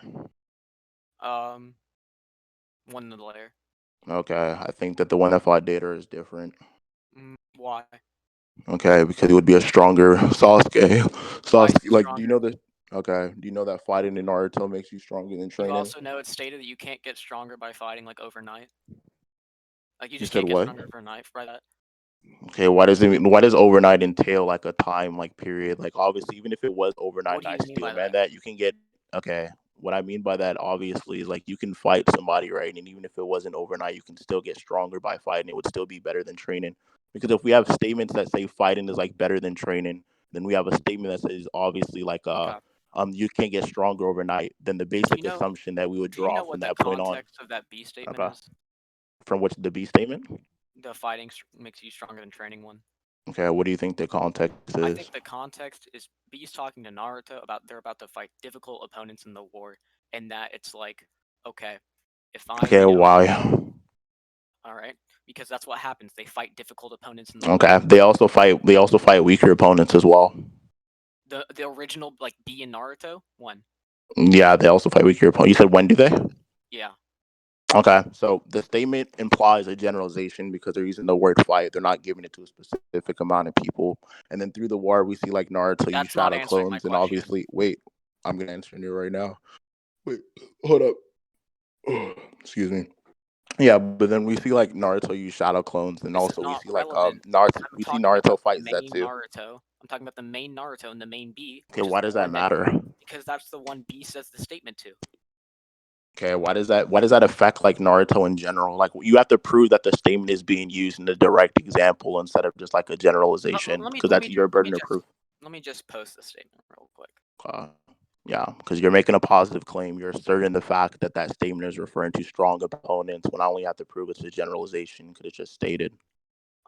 Um, one in the layer. Okay. I think that the one that fought Datara is different. Why? Okay, because it would be a stronger Sasuke. Why is Sasuke, he like, stronger? do you know that? Okay, do you know that fighting in Naruto makes you stronger than You training? also know it's stated that you can't get stronger by fighting like overnight. Like you You just said can't get what? stronger overnight by that. Okay, why does it mean? Why does overnight entail like a time like period? Like obviously, even if it was overnight, What do and I you mean still by man that? that you can get. Okay, what I mean by that obviously is like you can fight somebody, right? And even if it wasn't overnight, you can still get stronger by fighting. It would still be better than training. Because if we have statements that say fighting is like better than training, then we have a statement that says obviously like Okay. you can't get stronger overnight. Then the Do you basic know? assumption that we would Do you draw know from what the that point on. context of that B statement Okay. is? From which the B statement? The fighting makes you stronger than training one. Okay, what do you think the context I is? think the context is B's talking to Naruto about they're about to fight difficult opponents in the war, and that it's like, okay, if I, Okay, why? all right, because that's what happens. They fight difficult opponents in the war. Okay, they also fight. They also fight weaker opponents as well. The original like B in Naruto one. Yeah, they also fight weaker opponents. You said when do they? Yeah. Okay, so the statement implies a generalization because they're using the word fight. They're not giving it to a specific amount of people. And then through the war, we see like Naruto use That's not shadow answering my clones, and question. obviously, wait, I'm gonna answer you right now. Wait, hold up. Excuse me. Yeah, but then we see like Naruto use shadow clones, and This is also we not see like relevant. Naruto. I'm We see talking about Naruto the fight main Zetsu. Naruto. I'm talking about the main Naruto and the main B. Okay, Which is why the does that one matter? Because that's the one B says the statement to. Okay, why does that affect like Naruto in general? Like you have to prove that the statement is being used in a direct example instead of just like a generalization, because that's your burden of proof. Let me just post the statement real quick. Yeah, because you're making a positive claim. You're asserting the fact that that statement is referring to strong opponents when I only have to prove it's a generalization because it's just stated.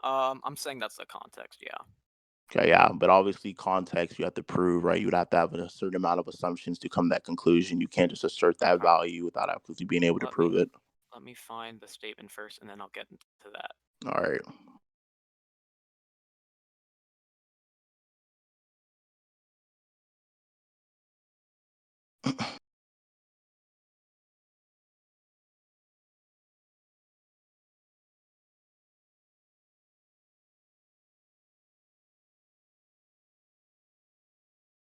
I'm saying that's the context. Yeah. Okay, yeah, but obviously context you have to prove, right? You would have to have a certain amount of assumptions to come to that conclusion. You can't just assert that value without actually being able to prove it. Let me find the statement first, and then I'll get into that. All right.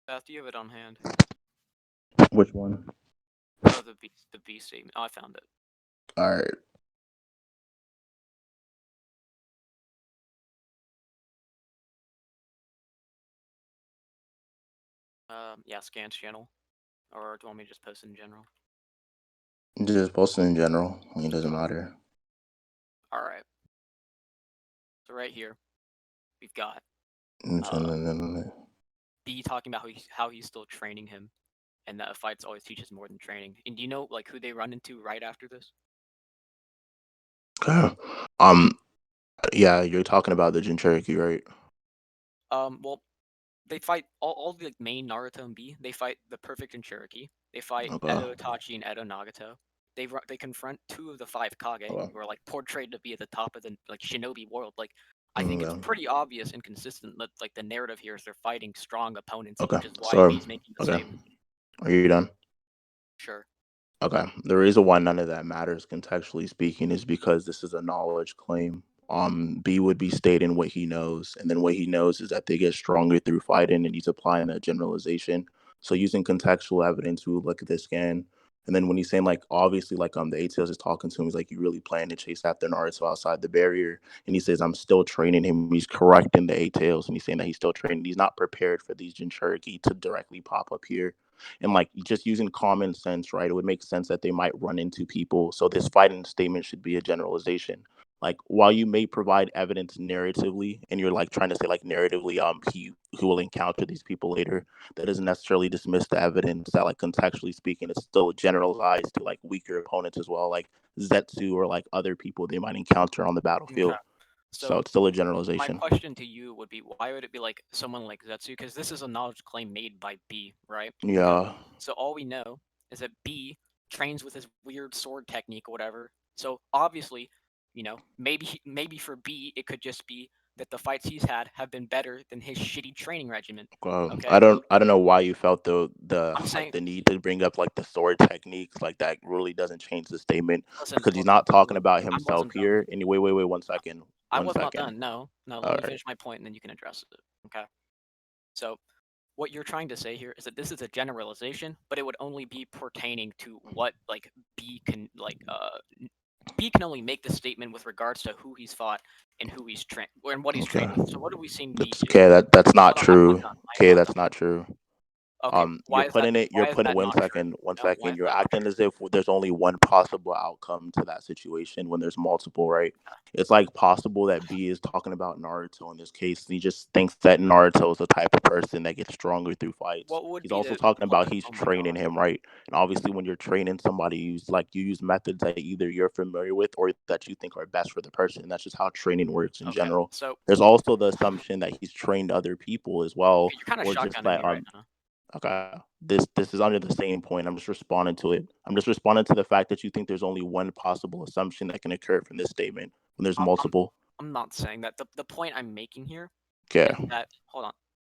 Beth, do you have it on hand? Which one? Oh, the B statement. Oh, I found it. All right. Yeah, scans channel. Or do you want me to just post it in general? Just post it in general. I mean, it doesn't matter. All right. So right here, we've got B talking about how he's still training him, and that fights always teaches more than training. And do you know like who they run into right after this? Yeah, you're talking about the Jinchuriki, right? Well, they fight all the like, main Naruto and B. They fight the perfect Jinchuriki. They fight Edo Itachi and Edo Nagato. They confront two of the five Kage, who are like portrayed to be at the top of the like shinobi world. Like I think it's Yeah. pretty obvious and consistent that like the narrative here is they're fighting strong opponents, Okay. which is why So, B's making the okay. statement. Are you done? Sure. Okay. The reason why none of that matters contextually speaking is because this is a knowledge claim. B would be stating what he knows, and then what he knows is that they get stronger through fighting, and he's applying that generalization. So using contextual evidence, we would look at this scan, and then when he's saying like obviously like the ATLs is talking to him, he's like you really plan to chase after Naruto outside the barrier, and he says I'm still training him. He's correcting the ATLs, and he's saying that he's still training. He's not prepared for these Jinchuriki to directly pop up here. And like just using common sense, right? It would make sense that they might run into people. So this fighting statement should be a generalization. Like while you may provide evidence narratively, and you're like trying to say like narratively, he will encounter these people later. That doesn't necessarily dismiss the evidence that like contextually speaking, it's still generalized to like weaker opponents as well, like Zetsu or like other people they might encounter on the Okay. battlefield. So So it's still a my generalization. question to you would be, why would it be like someone like Zetsu? Because this is a knowledge claim made by B, right? Okay. Yeah. So all we know is that B trains with his weird sword technique or whatever. So obviously, maybe for B it could just be that the fights he's had have been better than his shitty training regimen. Okay. I don't know why you felt the I'm like saying, the need to bring up like the sword techniques like that really doesn't change the statement listen, because he's listen, not talking Lou, about I himself wasn't done. here. Anyway, wait, one second, I one was not second. done. No, no, let All me right. finish my point and then you can address it. Okay. So what you're trying to say here is that this is a generalization, but it would only be pertaining to what like B can B can only make the statement with regards to who he's fought and who he's trained and what he's Okay. trained with. So what have we seen B That's do? okay. That's not Hold on, I'm not true. done. I am Okay, not done. that's not true. Okay, You're putting it. You're why is putting that one not true? second. One No, why second. is You're that not acting true? as if there's only one possible outcome to that situation when there's multiple, right? It's like possible that B is talking about Naruto in this case. And he just thinks that Naruto is the type of person that gets stronger through fights. What would He's be also the talking hold about on? he's Oh my training god. him, right? And obviously, when you're training somebody, you use methods that either you're familiar with or that you think are best for the person. That's just how training works in Okay, general. so There's also the assumption that he's trained other people as well, okay, you're kind of or just shotgunning that me right now. Okay. This is under the same point. I'm just responding to it. I'm just responding to the fact that you think there's only one possible assumption that can occur from this statement when there's I'm I'm multiple. I'm not saying that. The point I'm making here Okay. is that hold on.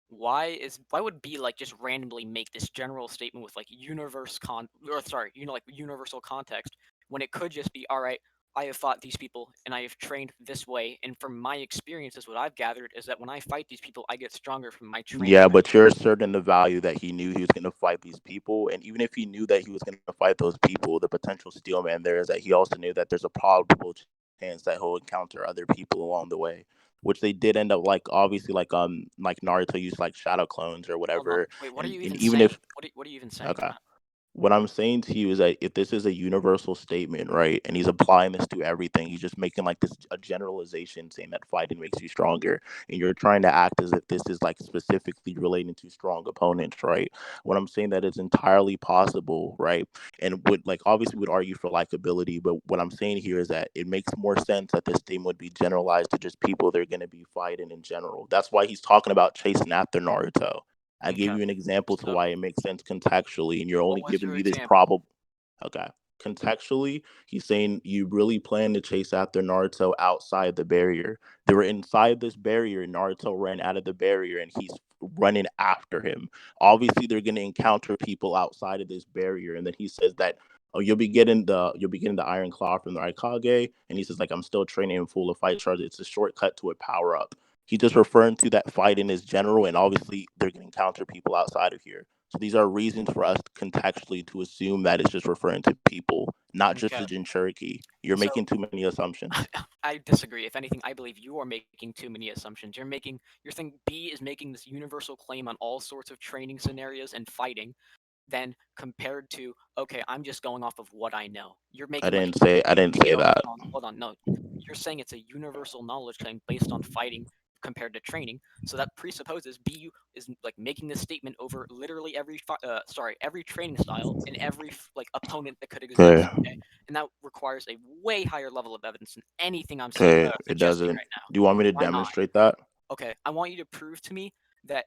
Why would B like just randomly make this general statement with like universal context when it could just be all right, I have fought these people and I have trained this way, and from my experiences what I've gathered is that when I fight these people I get stronger from my training Yeah, but regimen. you're asserting the value that he knew he was going to fight these people, and even if he knew that he was going to fight those people, the potential steel man there is that he also knew that there's a probable chance that he'll encounter other people along the way, which they did end up like obviously like Naruto used like shadow clones or Hold on. whatever, Wait, what are and you and even even saying? if What are you even saying, okay. Matt? What I'm saying to you is that if this is a universal statement, right, and he's applying this to everything, he's just making like this a generalization saying that fighting makes you stronger, and you're trying to act as if this is like specifically relating to strong opponents, right? What I'm saying that it's entirely possible, right, and would like obviously would argue for likability, but what I'm saying here is that it makes more sense that this statement would be generalized to just people they're going to be fighting in general. That's why he's talking about chasing after Naruto. I gave Okay. you an example to So why it makes sense contextually, and you're what only was giving your me this example? probable. Okay. Contextually, he's saying you really plan to chase after Naruto outside the barrier. They were inside this barrier, and Naruto ran out of the barrier, and he's running after him. Obviously, they're going to encounter people outside of this barrier, and then he says that. Oh, you'll be getting the Iron Claw from the Raikage, and he says like I'm still training him full of fight charge. It's a shortcut to a power up. He's just referring to that fight in his general, and obviously they're going to encounter people outside of here. So these are reasons for us contextually to assume that it's just referring to people, not just Okay. the Jinchuriki. You're So making too many assumptions. I disagree. If anything, I believe you are making too many assumptions. You're saying B is making this universal claim on all sorts of training scenarios and fighting, then compared to okay, I'm just going off of what I know. You're I making like didn't say I you didn't made say a that. hold on, no. You're saying it's a universal knowledge claim based on fighting compared to training. So that presupposes B is like making this statement over literally every training style and every like opponent that could exist. Okay, Okay, and that requires a way higher level of evidence than anything I'm okay, it suggesting doesn't. right now. Do you want me to Why not? demonstrate that? Okay, I want you to prove to me that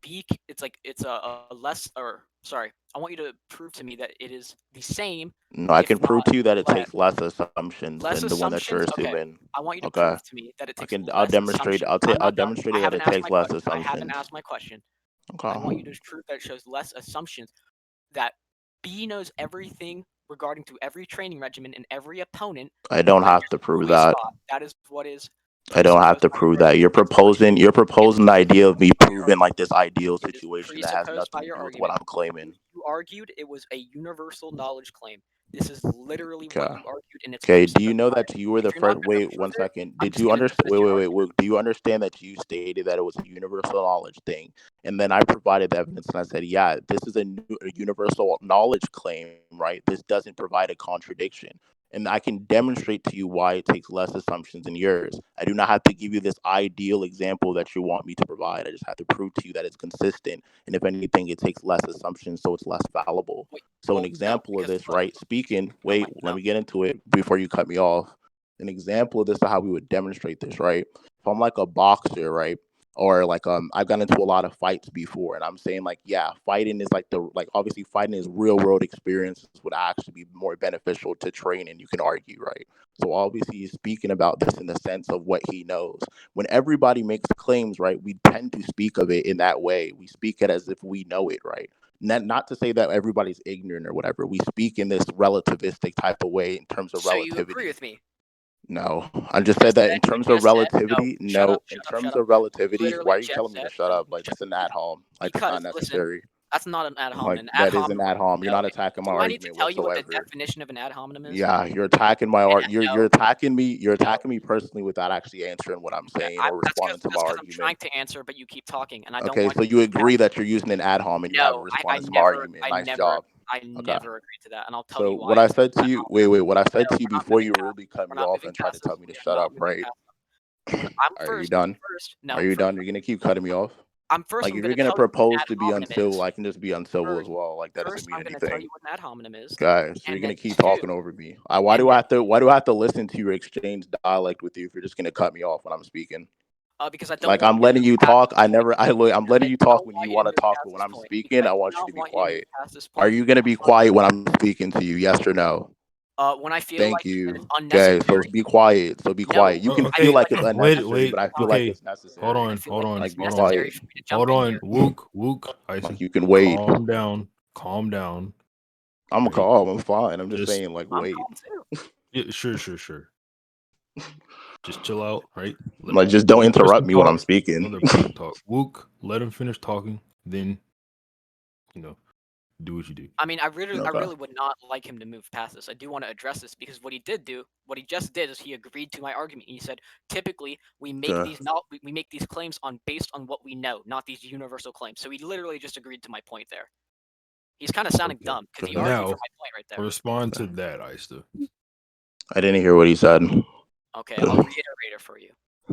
it's like it's a less or Sorry, I want you to prove to me that it is the same. No, I If can prove not to you that it less. takes less assumptions Less than the one that you're assumptions. Okay, assuming. I want you to Okay, prove to me that it I takes can. I'll less demonstrate. assumptions. I'll I'm not done. demonstrate I that haven't it asked takes my less question. I haven't assumptions. asked my question. I want you Okay. to prove that it shows less assumptions. That B knows everything regarding to every training regimen and every opponent I don't that have is to through prove a that. spot. That is what is I don't have presupposed to by your prove that. argument. You're proposing. You're proposing the idea of me By your proving like this ideal It is situation that has presupposed by nothing to your do with what argument. I'm claiming. You argued it was a universal knowledge claim. This is literally what Okay. you argued, and it's Okay. Do you presupposed know by that it. you were the If you're not first? going to Wait prove one it, second. I'm Did just you going to understand? dismiss Wait, your wait, wait, argument. wait. Do you understand that you stated that it was a universal knowledge thing, and then I provided the evidence and I said, yeah, this is a universal knowledge claim, right? This doesn't provide a contradiction. And I can demonstrate to you why it takes less assumptions than yours. I do not have to give you this ideal example that you want me to provide. I just have to prove to you that it's consistent. And if anything, it takes less assumptions, so it's less fallible. Wait, So an well, no, example of because this, right? Speaking, no, wait, Mike, let no. me get into it before you cut me off. An example of this of how we would demonstrate this, right? If I'm like a boxer, right? Or like I've gotten into a lot of fights before, and I'm saying like, yeah, fighting is like the like obviously fighting is real world experiences would actually be more beneficial to training. You can argue, right? So obviously he's speaking about this in the sense of what he knows. When everybody makes claims, right, we tend to speak of it in that way. We speak it as if we know it, right? Not to say that everybody's ignorant or whatever. We speak in this relativistic type of way in terms of So you agree relativity. with me? No, I just You said just that said in you terms of just said no. relativity. Shut No, up. in Shut up. Shut terms up. of You relativity, why literally are you just telling me to said shut no. up? Like that's an ad hom. Like that's not Because listen, necessary. that's not an ad hominem. Like An ad that is an hominem. ad hom. You're No. not attacking my Do I need to argument tell you what the whatsoever. definition of an ad hominem is? Yeah, you're attacking my art. You're No. attacking me. You're No. attacking me personally without actually answering what I'm Yeah, saying or responding to my that's because I'm trying argument. to answer, but you keep talking, and I don't Okay, want so you to you move agree past that you're using an ad hom and you haven't No, responded to my argument. I Nice never, job. I Okay. never agreed to that, and I'll tell So you why what I I said said to ad you, hominem. what I said No, to you we're not before moving you past. really cut We're me not off moving and tried to past tell this. me to We are shut not up, moving right? past this. I'm Are you first. done? First, Are no. you First, done? You're gonna keep cutting me off? Like I'm if going you're to gonna tell you what an propose ad to be hominem uncivil, is. I can just be uncivil as First, well. Like that doesn't mean I'm going to tell anything. you what an ad hominem is, Guys, so you're and gonna then keep two, talking over me. Why and do I then have to why do I have to listen to your exchange dialect with you if you're just gonna cut me off when I'm speaking? because I don't Like want I'm you to letting move you past talk. this I point. never I'm letting I you talk don't when want you you to want to move talk, past but when this I'm point because speaking, I I do want you not to be want you to move quiet. past this Are point. you gonna be quiet when I'm speaking to you? Yes or no? When I feel Thank like it, then it's you. Okay, so unnecessary. be quiet. So be quiet. No, You can when I feel feel Okay, like like it's it's wait, unnecessary, necessary. but wait. I feel like Okay, it's hold necessary. When I on, feel hold like on, it's Like be hold on, necessary quiet. for me to jump hold in on. here. Like Issa, you can wait. calm down, I'm right? calm. I'm fine. I'm just Just saying, like, I'm wait. calm too. yeah, sure. Just chill out, right? Like, just don't Let the interrupt person me when I'm talk. speaking. Let the person talk. Wook, let him finish talking. Then you know, do what you do. I Okay. really would not like him to move past this. I do want to address this because what he just did is he agreed to my argument. He said, typically we make Okay. these not we make these claims on based on what we know, not these universal claims. So he literally just agreed to my point there. He's kind of sounding Okay. dumb because he Okay. argued for Now my point right there. respond Okay. to that, Icesta. I didn't hear what he said. Okay, I'll reiterate it for you.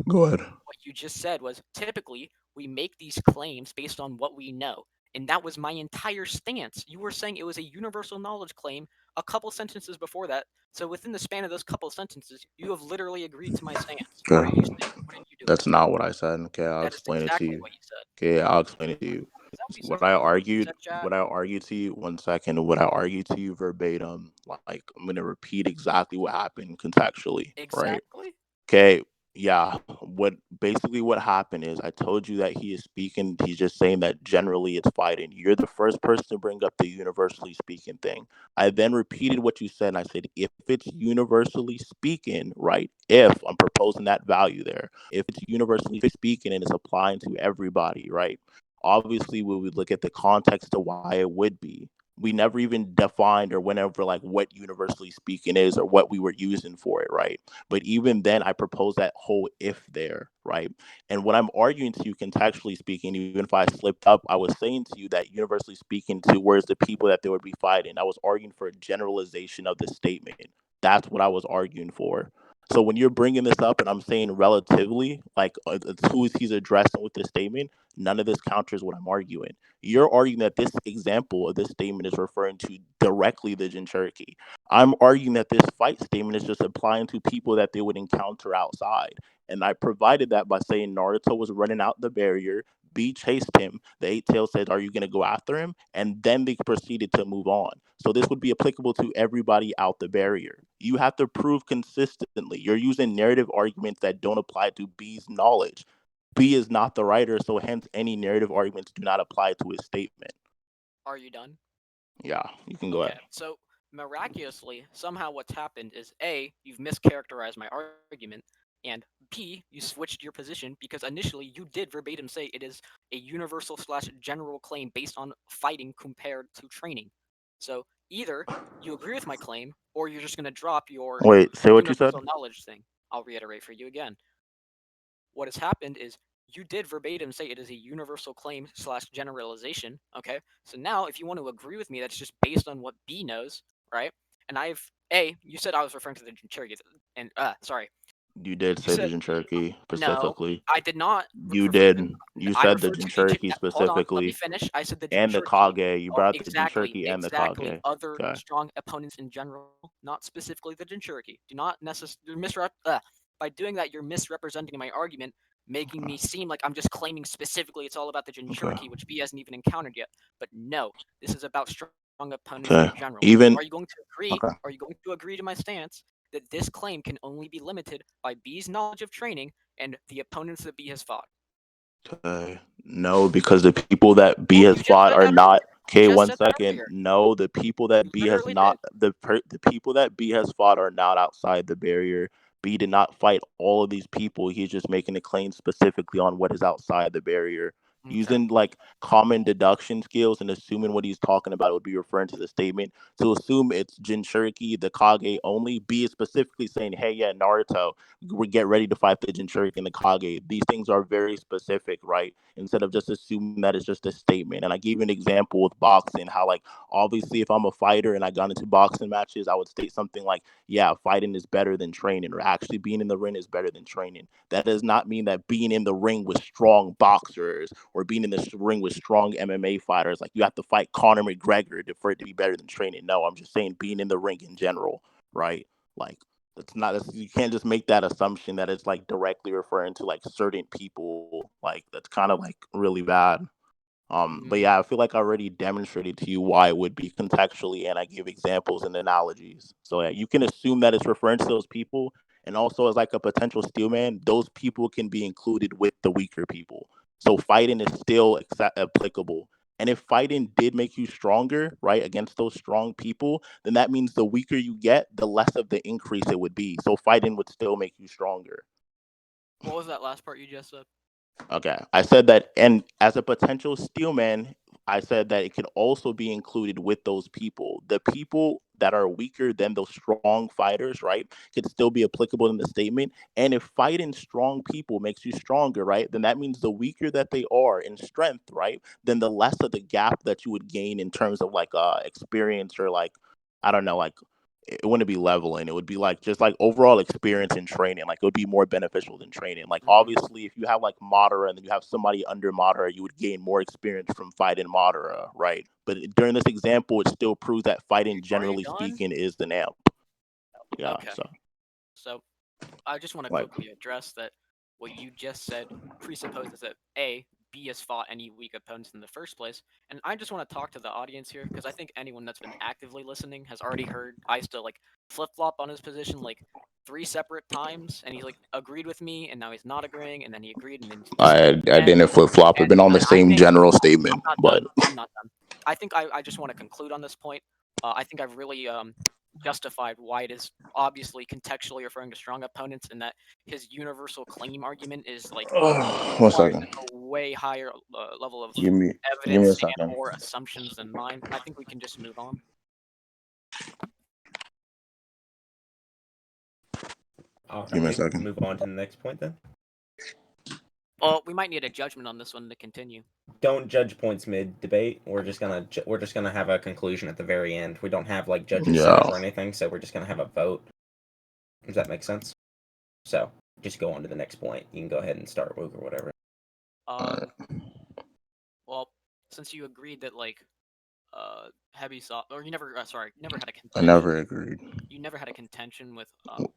Go ahead. What you just said was typically we make these claims based on what we know. And that was my entire stance. You were saying it was a universal knowledge claim a couple sentences before that. So within the span of those couple sentences, you have literally agreed to my stance. What are Okay. you saying? What did you do? That's not what I said. Okay, I'll That is explain it to exactly you. what you said. Okay, I'll explain it to you. Is that what you said, What I Mike? You argued, said, chat? what I argued to you, one second, what I argued to you verbatim, like I'm gonna repeat exactly what happened contextually, right? Exactly. Okay, yeah. What happened is I told you that he is speaking. He's just saying that generally it's fighting. You're the first person to bring up the universally speaking thing. I then repeated what you said. And I said, if it's universally speaking, right? If I'm proposing that value there, if it's universally speaking and it's applying to everybody, right? Obviously, we would look at the context to why it would be. We never even defined or went over like what universally speaking is or what we were using for it, right? But even then, I propose that whole if there, right? And when I'm arguing to you, contextually speaking, even if I slipped up, I was saying to you that universally speaking, towards the people that they would be fighting, I was arguing for a generalization of the statement. That's what I was arguing for. So when you're bringing this up and I'm saying relatively, like it's who he's addressing with this statement, none of this counters what I'm arguing. You're arguing that this example of this statement is referring to directly the Jinchuriki. I'm arguing that this fight statement is just applying to people that they would encounter outside. And I provided that by saying Naruto was running out the barrier. B chased him. The eight tails said, "Are you going to go after him?" And then they proceeded to move on. So this would be applicable to everybody out the barrier. You have to prove consistently. You're using narrative arguments that don't apply to B's knowledge. B is not the writer, so hence any narrative arguments do not apply to his statement. Are you done? Yeah, you can go Okay, ahead. so miraculously, somehow what's happened is A, you've mischaracterized my argument, and B, you switched your position because initially you did verbatim say it is a universal slash general claim based on fighting compared to training. So either you agree with my claim, or you're just going to drop your Wait, say what you said. universal knowledge thing. I'll reiterate for you again. What has happened is you did verbatim say it is a universal claim slash generalization. Okay, so now if you want to agree with me, that's just based on what B knows, right? And you said I was referring to the Cherokee, and sorry, You did you say the said Jinchuriki no, specifically. I did not You refer to. did. You I said the referred to the. Jinchuriki Hold on, let me specifically finish. I said the and the Jinchuriki. Kage. You Oh, brought the exactly, Jinchuriki and the exactly. Kage. Other Okay. strong opponents in general, not specifically the Jinchuriki. Do not necessarily by doing that, you're misrepresenting my argument, making me seem like I'm just claiming specifically it's all about the Okay. Jinchuriki, which B hasn't even encountered yet. But no, this is about strong opponents in Okay. general. Even Are you going to agree? okay. Are you going to agree to my stance that this claim can only be limited by B's knowledge of training and the opponents that B has fought? No, because the people that B Well, has you just fought said are that not. earlier. You Okay, just one said that second. earlier. No, the people that You B has literally not did. the people that B has fought are not outside the barrier. B did not fight all of these people. He's just making a claim specifically on what is outside the barrier. Okay. Using like common deduction skills and assuming what he's talking about would be referring to the statement. To assume it's Jinchuriki, the Kage only. B is specifically saying, "Hey, yeah, Naruto, we get ready to fight the Jinchuriki and the Kage." These things are very specific, right? Instead of just assuming that it's just a statement. And I gave you an example with boxing, how like obviously if I'm a fighter and I got into boxing matches, I would state something like, yeah, fighting is better than training, or actually being in the ring is better than training. That does not mean that being in the ring with strong boxers or being in the ring with strong MMA fighters, like you have to fight Conor McGregor for it to be better than training. No, I'm just saying being in the ring in general, right? Like you can't just make that assumption that it's like directly referring to like certain people. Like that's kind of like really bad. But yeah, I feel like I already demonstrated to you why it would be contextually, and I give examples and analogies. So yeah, you can assume that it's referring to those people, and also as like a potential steelman, those people can be included with the weaker people. So fighting is still applicable. And if fighting did make you stronger, right, against those strong people, then that means the weaker you get, the less of the increase it would be. So fighting would still make you stronger. What was that last part you just said? Okay. I said that, and as a potential steelman, I said that it could also be included with those people. The people that are weaker than those strong fighters, right, could still be applicable in the statement. And if fighting strong people makes you stronger, right, then that means the weaker that they are in strength, right, then the less of the gap that you would gain in terms of like experience or like, I don't know, like it wouldn't be leveling. It would be like just like overall experience in training. Like it would be more beneficial than training. Like obviously, if you have like Madara and then you have somebody under Madara, you would gain more experience from fighting Madara, right? But during this example, it still proves that fighting, Are you generally done? speaking, is the NAMP. Yeah. Okay. So I just want to Like quickly address that what you just said presupposes that A, B has fought any weak opponents in the first place. And I just want to talk to the audience here because I think anyone that's been actively listening has already heard Icesta like flip flop on his position like 3 separate times, and he's like agreed with me, and now he's not agreeing, and then he agreed, and then he disagreed I again. didn't flip flop. I've And been on the I same think general I'm statement, not but done. I'm not done. I think I just want to conclude on this point. I think I've really justified why it is obviously contextually referring to strong opponents, and that his universal claim argument is like one requires second. a way higher level of Give me give me a evidence and second. or assumptions than mine. I think we can just move on. All Give me a right, second. move on to the next point then. Well, we might need a judgment on this one to continue. Don't judge points mid debate. We're just gonna have a conclusion at the very end. We don't have like judges set up Yeah. or anything, so we're just gonna have a vote. Does that make sense? So just go on to the next point. You can go ahead and start Wook or whatever. Well, since you agreed that like heavy soft, or you never never had a I contention. never agreed. You never had a contention with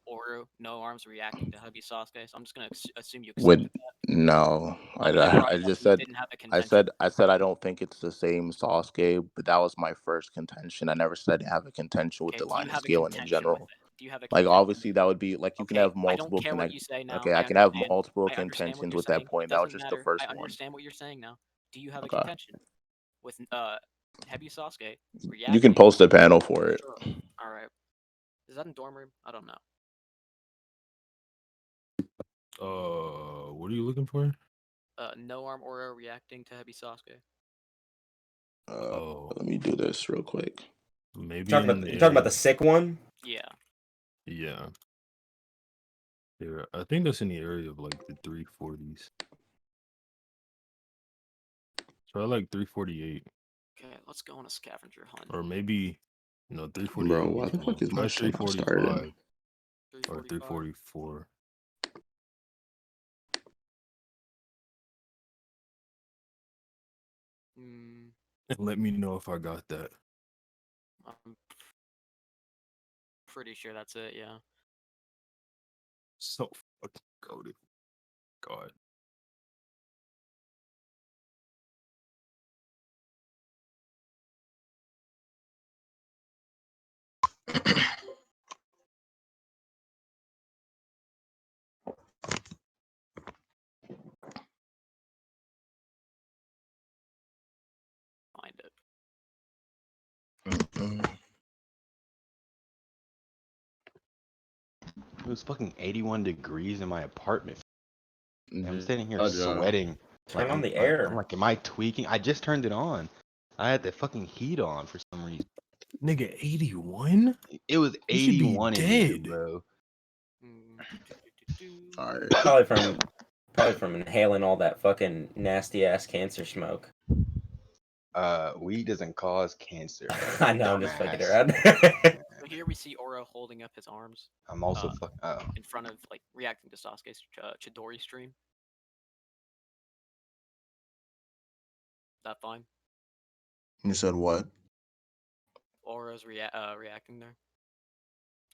Oru no arms reacting to Hubby Sasuke, so I'm just gonna assume you accepted With that. No, Whenever I I asked just you said didn't have a I contention. said I said I don't think it's the same Sasuke, but that was my first contention. I never said I didn't have a contention with Okay, the do line you of have a scaling in contention with general. it? Do you have a Like contention? obviously that would be like you can Okay, have I don't multiple care what connect. you say now. Okay, I I can have understand. multiple I understand what contentions you're with that saying. It point. That was doesn't just the matter. I first one. understand what you're saying now. Do you have a Okay, contention with Heavy Sasuke you can reacting? post a panel for it. Sure. All right. Is that in dorm room? I don't know. What are you looking for? No arm aura reacting to Heavy Sasuke. Oh, Let me do this real quick. maybe Talking in about the you're talking about area. the sick one. Yeah. Yeah. Yeah, I think that's in the area of like the 340s. So I like 348. Okay, let's go on a scavenger hunt. Or maybe no, Bro, 348 would be why the too low. fuck is Try my channel started? 345 or 345. 344. Hmm. And let me know if I got that. I'm pretty sure that's it. Yeah. So fucking goated. God. Find it. It was fucking 81 degrees in my apartment. And I'm sitting here Gotcha. sweating. Turn on the I'm air. like, am I tweaking? I just turned it on. I had the fucking heat on for some reason. Nigga, 81? It was You should be 81 in here, dead. bro. All right. Probably from inhaling all that fucking nasty ass cancer smoke. Weed doesn't cause cancer. I know, I'm just fucking Dumbass. around. So here we see Oro holding up his arms I'm also in front of like reacting to Sasuke's Chidori stream. That fine? You said what? Oro's reacting there.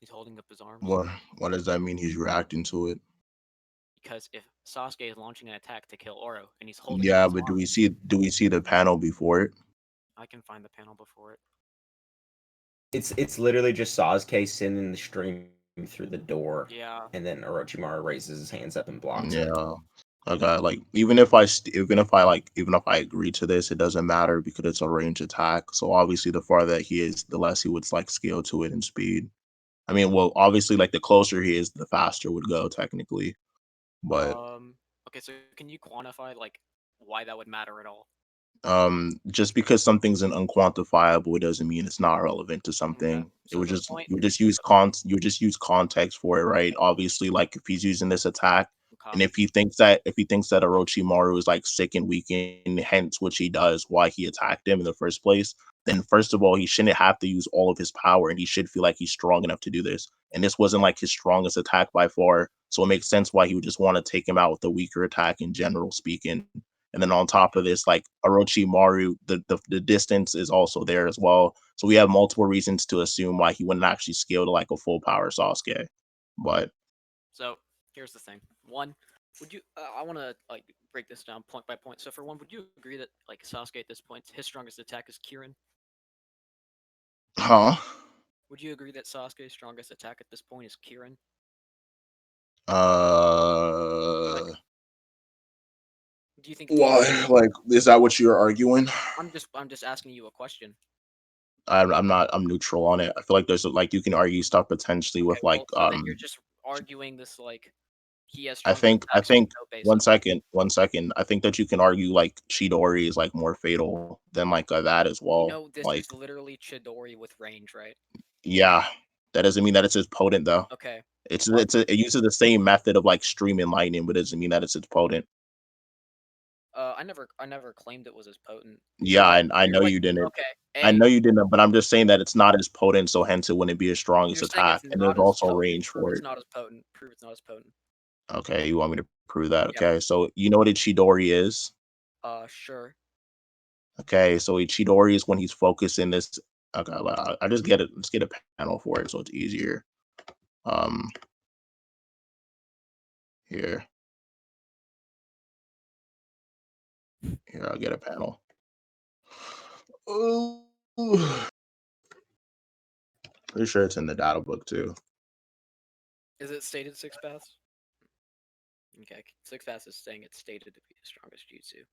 He's holding up his arms. What does that mean? He's reacting to it. Because if Sasuke is launching an attack to kill Oro and he's holding up Yeah, his but arms, do we see the panel before it? I can find the panel before it. It's literally just Sasuke sending the stream through the door. Yeah. And then Orochimaru raises his hands up and blocks it. Yeah. Okay, like even if I agree to this, it doesn't matter because it's a range attack. So obviously, the farther that he is, the less he would like scale to it in speed. I mean, well, obviously, like the closer he is, the faster would go technically. But Okay, so can you quantify like why that would matter at all? just because something's an unquantifiable, it doesn't mean it's not relevant to something. Okay. It So would the just point. you would just use context for it, right? Obviously, like if he's using this attack, and Okay. if he thinks that Orochimaru is like sick and weak, and hence which he does, why he attacked him in the first place, then first of all, he shouldn't have to use all of his power, and he should feel like he's strong enough to do this. And this wasn't like his strongest attack by far, so it makes sense why he would just want to take him out with a weaker attack in general speaking. And then on top of this, like Orochimaru, the distance is also there as well. So we have multiple reasons to assume why he wouldn't actually scale to like a full power Sasuke. But So here's the thing. One, would you? I want to like break this down point by point. So for one, would you agree that like Sasuke at this point, his strongest attack is Kirin? huh? Would you agree that Sasuke's strongest attack at this point is Kirin? Uh Do you think? why like is that what you're arguing? I'm just asking you a question. I'm neutral on it. I feel like there's like you can argue stuff potentially Okay, with like well, so then you're just arguing this like he has I stronger think attacks with no base. one second. I think that you can argue like Chidori is like more fatal than like that as You well. know, this Like is literally Chidori with range, right? yeah, that doesn't mean that it's as potent though. Okay. It uses the same method of like streaming lightning, but it doesn't mean that it's as potent. I never claimed it was as potent. Yeah, I You're know like, you didn't. okay, I A, know you didn't, but I'm just saying that it's not as potent, so hence it wouldn't be as strong as you're saying attack. it's And not there's as also potent. range Prove for it's it. not as potent. Prove it's not as potent. Okay, you want me to prove that? Yep. Okay, so you know what a Chidori is? Sure. Okay, so a Chidori is when he's focusing this. Okay, well, I just get it. Let's get a panel for it so it's easier. Um, here. Here, I'll get a panel. Ooh. Pretty sure it's in the data book too. Is it stated 6 paths? Okay, 6 paths is saying it's stated to be the strongest jutsu.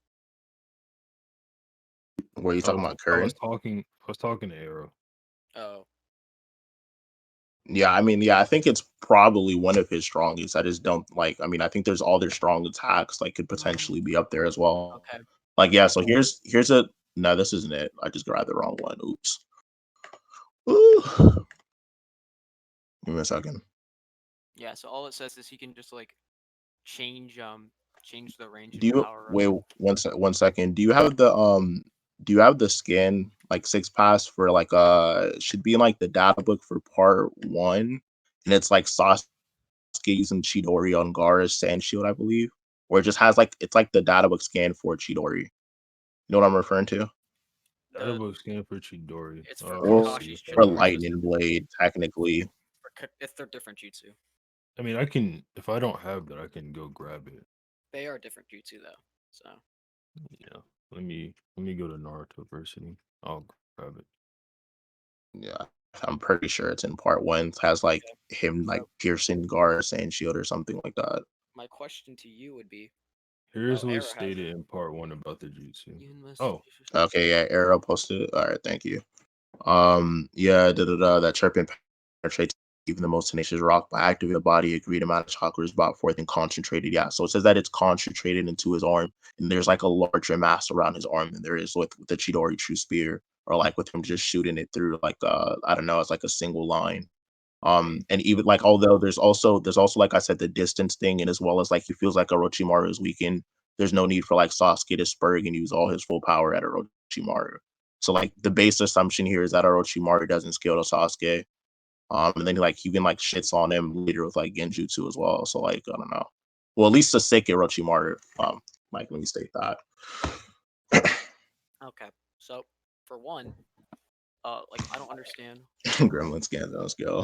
What are you talking about, I current? was talking to Arrow. Oh, Yeah, I mean, yeah, I think it's probably one of his strongest. I just don't like. I mean, I think there's all their strong attacks like could potentially be up there as well. okay. Like, yeah. So here's a no. This isn't it. I just grabbed the wrong one. Oops. Ooh. Give me a second. Yeah, so all it says is he can just like change the range Do and you power wait of. 1 second? Do you have the skin like 6 pass for like should be in like the data book for part 1, and it's like Sasuke using Chidori on Gaara's Sand Shield, I believe, or it just has like it's like the data book scan for Chidori. You know what I'm referring to? Data The book scan for Chidori. It's for Or See Kakashi's if I for Chidori got it. Lightning specifically. Blade, technically. If they're different jutsu, I mean, I can. If I don't have that, I can go grab it. they are different jutsu though. So Yeah. Let me go to Naruto Versity. I'll grab it. Yeah, I'm pretty sure it's in part 1. It has like okay. him like So piercing Gaara's Sand Shield or something like that. my question to you would be, Here's what's Era has stated in part 1 about the jutsu. you must. Oh, Okay, yeah, Arrow posted it. All right, thank you. Yeah, that chirping penetrates even the most tenacious rock by activating the body. Agreed amount of chakra is brought forth and concentrated. Yeah, so it says that it's concentrated into his arm, and there's like a larger mass around his arm than there is with the Chidori True Spear, or like with him just shooting it through like I don't know, it's like a single line. Wait, And even like although there's also like I said the distance thing, and as well as like he feels like Orochimaru is weakened. There's no need for like Sasuke to spurg and use all his full power at Orochimaru. So like the base assumption here is that Orochimaru doesn't scale to Sasuke. And then like he even like shits on him later with like Genjutsu as well. So like I don't know. Well, at least Sasuke Orochimaru. Like let me state that. okay. So for one, like I don't understand. Gremlin scans on scale.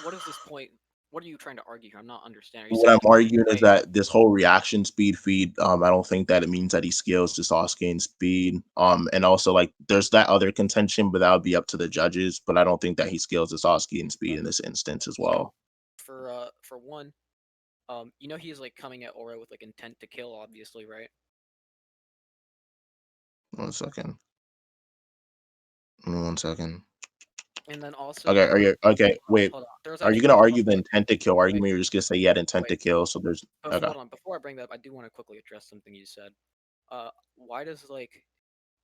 What is this point? What are you trying to argue here? I'm not understanding. Are you What saying I'm that? arguing is Wait, that this whole reaction speed feed, I don't think that it means that he scales to Sasuke in speed. And also like there's that other contention, but that would be up to the judges. But I don't think that he scales to Sasuke in speed in this instance as so well. for one, you know he's like coming at Aura with like intent to kill, obviously, right? 1 second. 1 second. And then also, Okay, are you okay? Wait, hold on. There's are you actually gonna one argue other the thing. intent to kill Wait, argument? Or you're just gonna say he had intent to wait. kill? So there's okay. Hold on. Before I bring that up, I do want to quickly address something you said. Why does like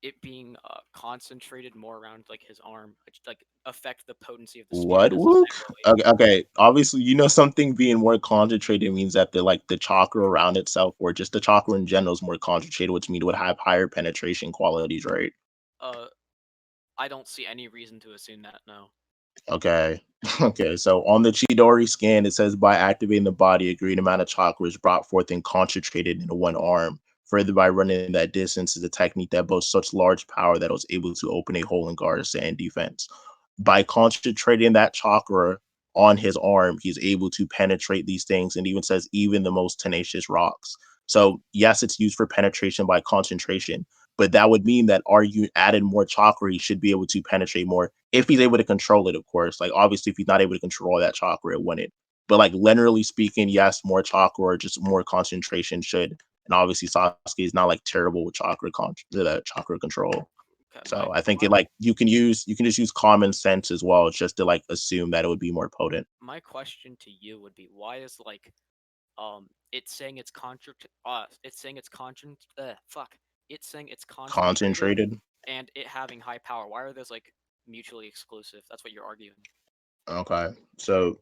it being concentrated more around like his arm like affect the potency of the spear What, Wook? necessarily? Okay, obviously, something being more concentrated means that the chakra around itself, or just the chakra in general, is more concentrated, which means it would have higher penetration qualities, right? Uh, I don't see any reason to assume that. No. Okay. Okay. So on the Chidori scan, it says by activating the body, a great amount of chakra is brought forth and concentrated into one arm. Further, by running that distance is a technique that boasts such large power that it was able to open a hole in guard sand defense. By concentrating that chakra on his arm, he's able to penetrate these things, and even says even the most tenacious rocks. So yes, it's used for penetration by concentration, but that would mean that are you added more chakra, he should be able to penetrate more if he's able to control it, of course. Like obviously, if he's not able to control that chakra, it wouldn't. But like linearly speaking, yes, more chakra or just more concentration should. And obviously, Sasuke is not like terrible with chakra control. Okay. So I think it like you can just use common sense as well, just to like assume that it would be more potent. my question to you would be why is like it's saying it's it's saying it's it's saying it's concentrated Concentrated. and it having high power. Why are those like mutually exclusive? That's what you're arguing. Okay. So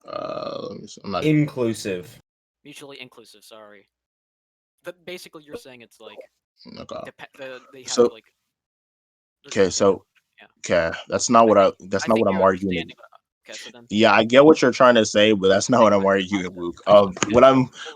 let me see. I'm not Inclusive. Mutually inclusive, sorry. But basically you're saying it's like okay. they have So like they're okay, just different. so Yeah. okay, that's not what I think I'm you're arguing. understanding. Okay, so then Yeah, I get what you're trying to say, but that's not what I'm arguing, Luke. okay, well, What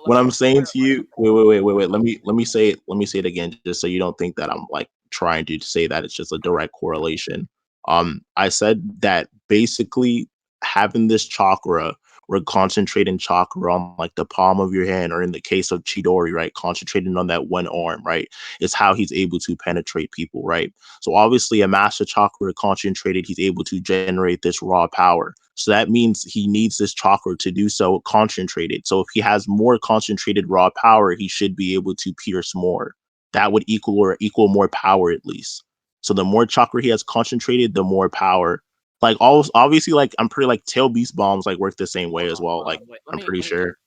let I'm me saying to clarify you, something. wait. Let me say it again, just so you don't think that I'm like trying to say that it's just a direct correlation. I said that basically having this chakra we're concentrating chakra on like the palm of your hand, or in the case of Chidori, right, concentrating on that one arm, right, is how he's able to penetrate people, right? So obviously, a master chakra concentrated, he's able to generate this raw power. So that means he needs this chakra to do so concentrated. So if he has more concentrated raw power, he should be able to pierce more. That would equal more power at least. So the more chakra he has concentrated, the more power. Like all obviously, like I'm pretty like tail beast bombs like work the same way as well. Like Wait, I'm pretty sure.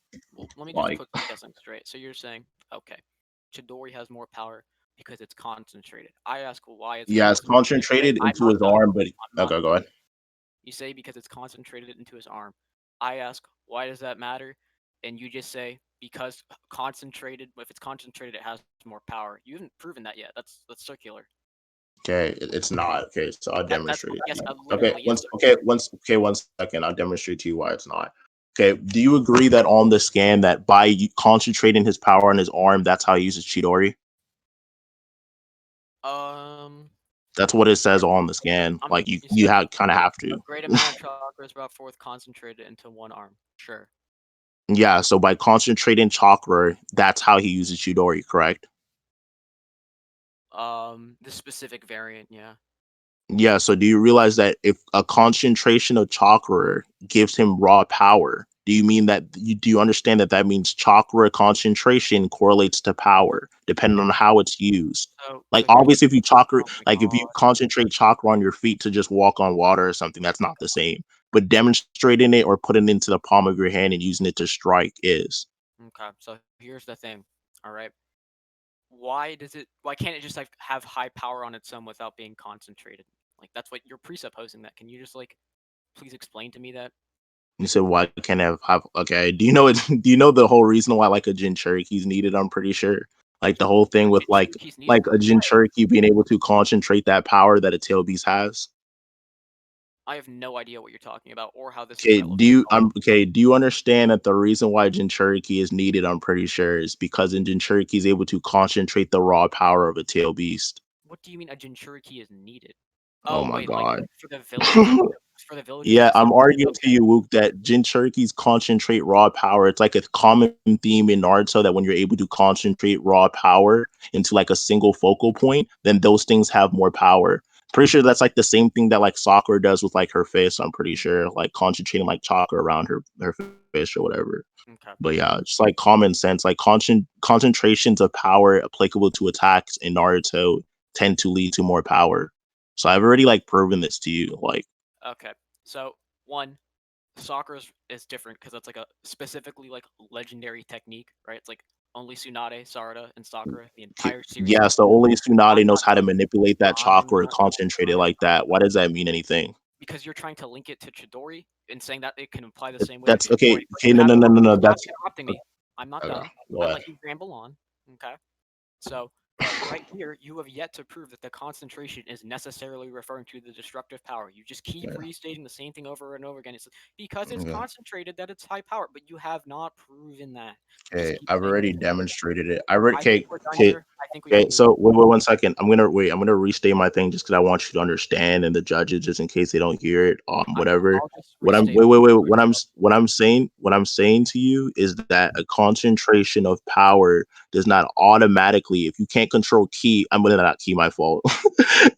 let me just Like quickly get something straight. So you're saying, okay, Chidori has more power because it's concentrated. I ask why it's yeah, it's concentrated. concentrated I'm into not his done. arm, but I'm not okay, go done. ahead. You say because it's concentrated into his arm. I ask, why does that matter? And you just say because concentrated. If it's concentrated, it has more power. You haven't proven that yet. That's circular. Okay, it's not. Okay, so I'll That's demonstrate it. yes, Okay, literally yes. okay, 1 second. I'll demonstrate to you why it's not. Okay, do you agree that on the scan that by concentrating his power on his arm, that's how he uses Chidori? Um, That's what it says on the scan. I Like mean, you, you you said have kind of have a to. great amount of chakra is brought forth concentrated into one arm. Sure. Yeah, so by concentrating chakra, that's how he uses Chidori, correct? The specific variant, yeah. Yeah, so do you realize that if a concentration of chakra gives him raw power, do you understand that that means chakra concentration correlates to power depending on how it's used? Like So you're obviously if you chakra oh my like if you god. concentrate chakra on your feet to just walk on water or something, that's not the same. But demonstrating it or putting it into the palm of your hand and using it to strike is. Okay, so here's the thing. All right. Why can't it just like have high power on its own without being concentrated? Like that's what you're presupposing that. Can you just like please explain to me that? You said why can't I have okay? Do you know it? Do you know the whole reason why like a Jin Cherokee is needed? I'm pretty sure. Like the whole thing with He's needed like for a Jin what? Cherokee being able to concentrate that power that a tail beast has. I have no idea what you're talking about or how this is Okay, relevant at all. do you understand that the reason why Jin Cherokee is needed? I'm pretty sure is because Jin Cherokee is able to concentrate the raw power of a tail beast. What do you mean a Jinchuriki is needed? Oh Oh my wait, like god. for the villages for the villages Yeah, I'm specifically? arguing to Okay. you, Wook, that Jin Cherokee concentrate raw power. It's like a common theme in Naruto that when you're able to concentrate raw power into like a single focal point, then those things have more power. Pretty sure that's like the same thing that like Sakura does with like her fist. I'm pretty sure, like concentrating like chakra around her fist or whatever. Okay. But yeah, just like common sense, like concentrations of power applicable to attacks in Naruto tend to lead to more power. So I've already like proven this to you. Like Okay. So one, soccer is different because that's like a specifically like legendary technique, right? It's like only Tsunade, Sarada, and Sakura. The entire series yeah, knows so that. only I'm Tsunade knows not how to done. manipulate that I'm chakra not done. concentrated I'm like not that. Why done. does that mean anything? Because you're trying to link it to Chidori and saying that it can apply the same way to That's okay. Chidori, but Okay, you no, have no, no, not. no, no. Stop That's interrupting me. I'm not okay. done. Go I'm ahead. letting you ramble on. Okay. So right here, you have yet to prove that the concentration is necessarily referring to the destructive power. You just keep Yeah, restating the same thing over and over again. It's because it's okay. concentrated that it's high power, but you have not proven that. You just Okay, keep I've saying already it's necessary. demonstrated it. I already I think okay, we're done okay, here. I think we okay. can move So on. wait, 1 second. I'm gonna restate my thing just because I want you to understand and the judges just in case they don't hear it. Whatever. I'll just restate What I'm saying to you is that a concentration of power does not automatically, if you can't control ki, I'm gonna not key my fault.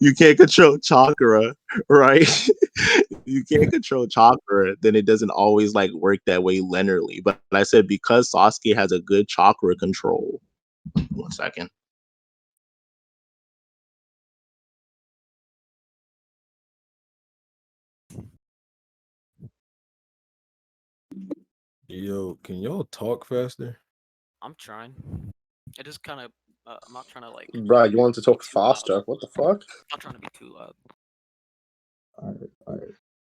You can't control chakra, right? You can't control chakra, then it doesn't always like work that way linearly. But I said because Sasuke has a good chakra control. 1 second. Yo, can y'all talk faster? I'm trying. It is kind of. I'm not trying to like Bro, you want to be talk too loud. faster? What the fuck? I'm not trying to be too loud. All right.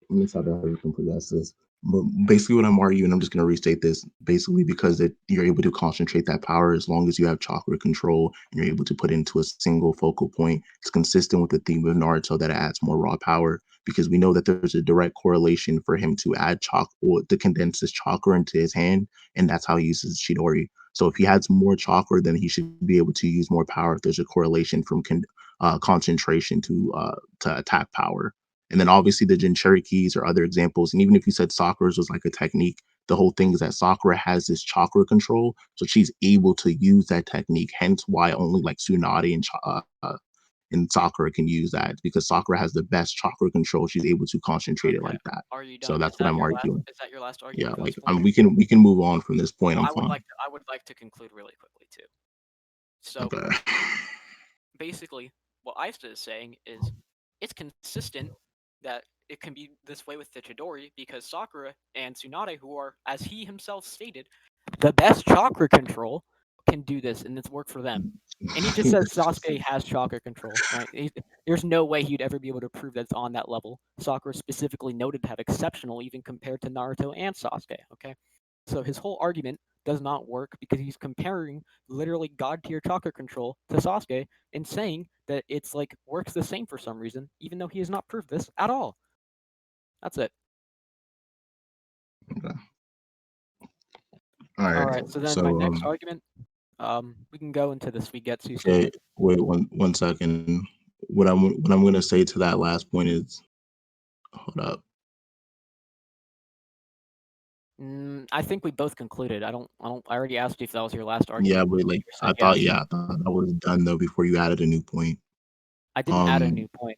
Let me stop how you can possess this. But basically, what I'm arguing, I'm just going to restate this. Basically, because you're able to concentrate that power as long as you have chakra control and you're able to put it into a single focal point. It's consistent with the theme of Naruto that it adds more raw power because we know that there's a direct correlation for him to add chakra or to condense his chakra into his hand, and that's how he uses Chidori. So if he has more chakra, then he should be able to use more power. If there's a correlation from concentration to attack power. And then obviously the Jinchurikis or other examples. And even if you said Sakura's was like a technique, the whole thing is that Sakura has this chakra control, so she's able to use that technique. Hence, why only like Tsunade and Sakura can use that, because Sakura has the best chakra control. She's able to concentrate it Okay. like that. Are you So done? that's what I'm arguing. Is that your last Yeah, argument for like this point? we can move on from this point. Well, I'm fine. I would like to conclude really quickly too. So Okay. basically, what Icesta is saying is it's consistent that it can be this way with the Chidori because Sakura and Tsunade, who are, as he himself stated, the best chakra control, can do this, and it's worked for them. And he just says Sasuke has chakra control, right? There's no way he'd ever be able to prove that it's on that level. Sakura specifically noted to have exceptional, even compared to Naruto and Sasuke. Okay, so his whole argument does not work because he's comparing literally god tier chakra control to Sasuke and saying that it's like works the same for some reason, even though he has not proved this at all. That's it. Okay. All right. So then So my next argument, we can go into the Suigetsu okay, statement. wait one second. What I'm gonna say to that last point is, hold up. I think we both concluded. I don't. I already asked you if that was your last Yeah, argument. but You like said yes. I thought that was done though before you added a new point. I didn't add a new point.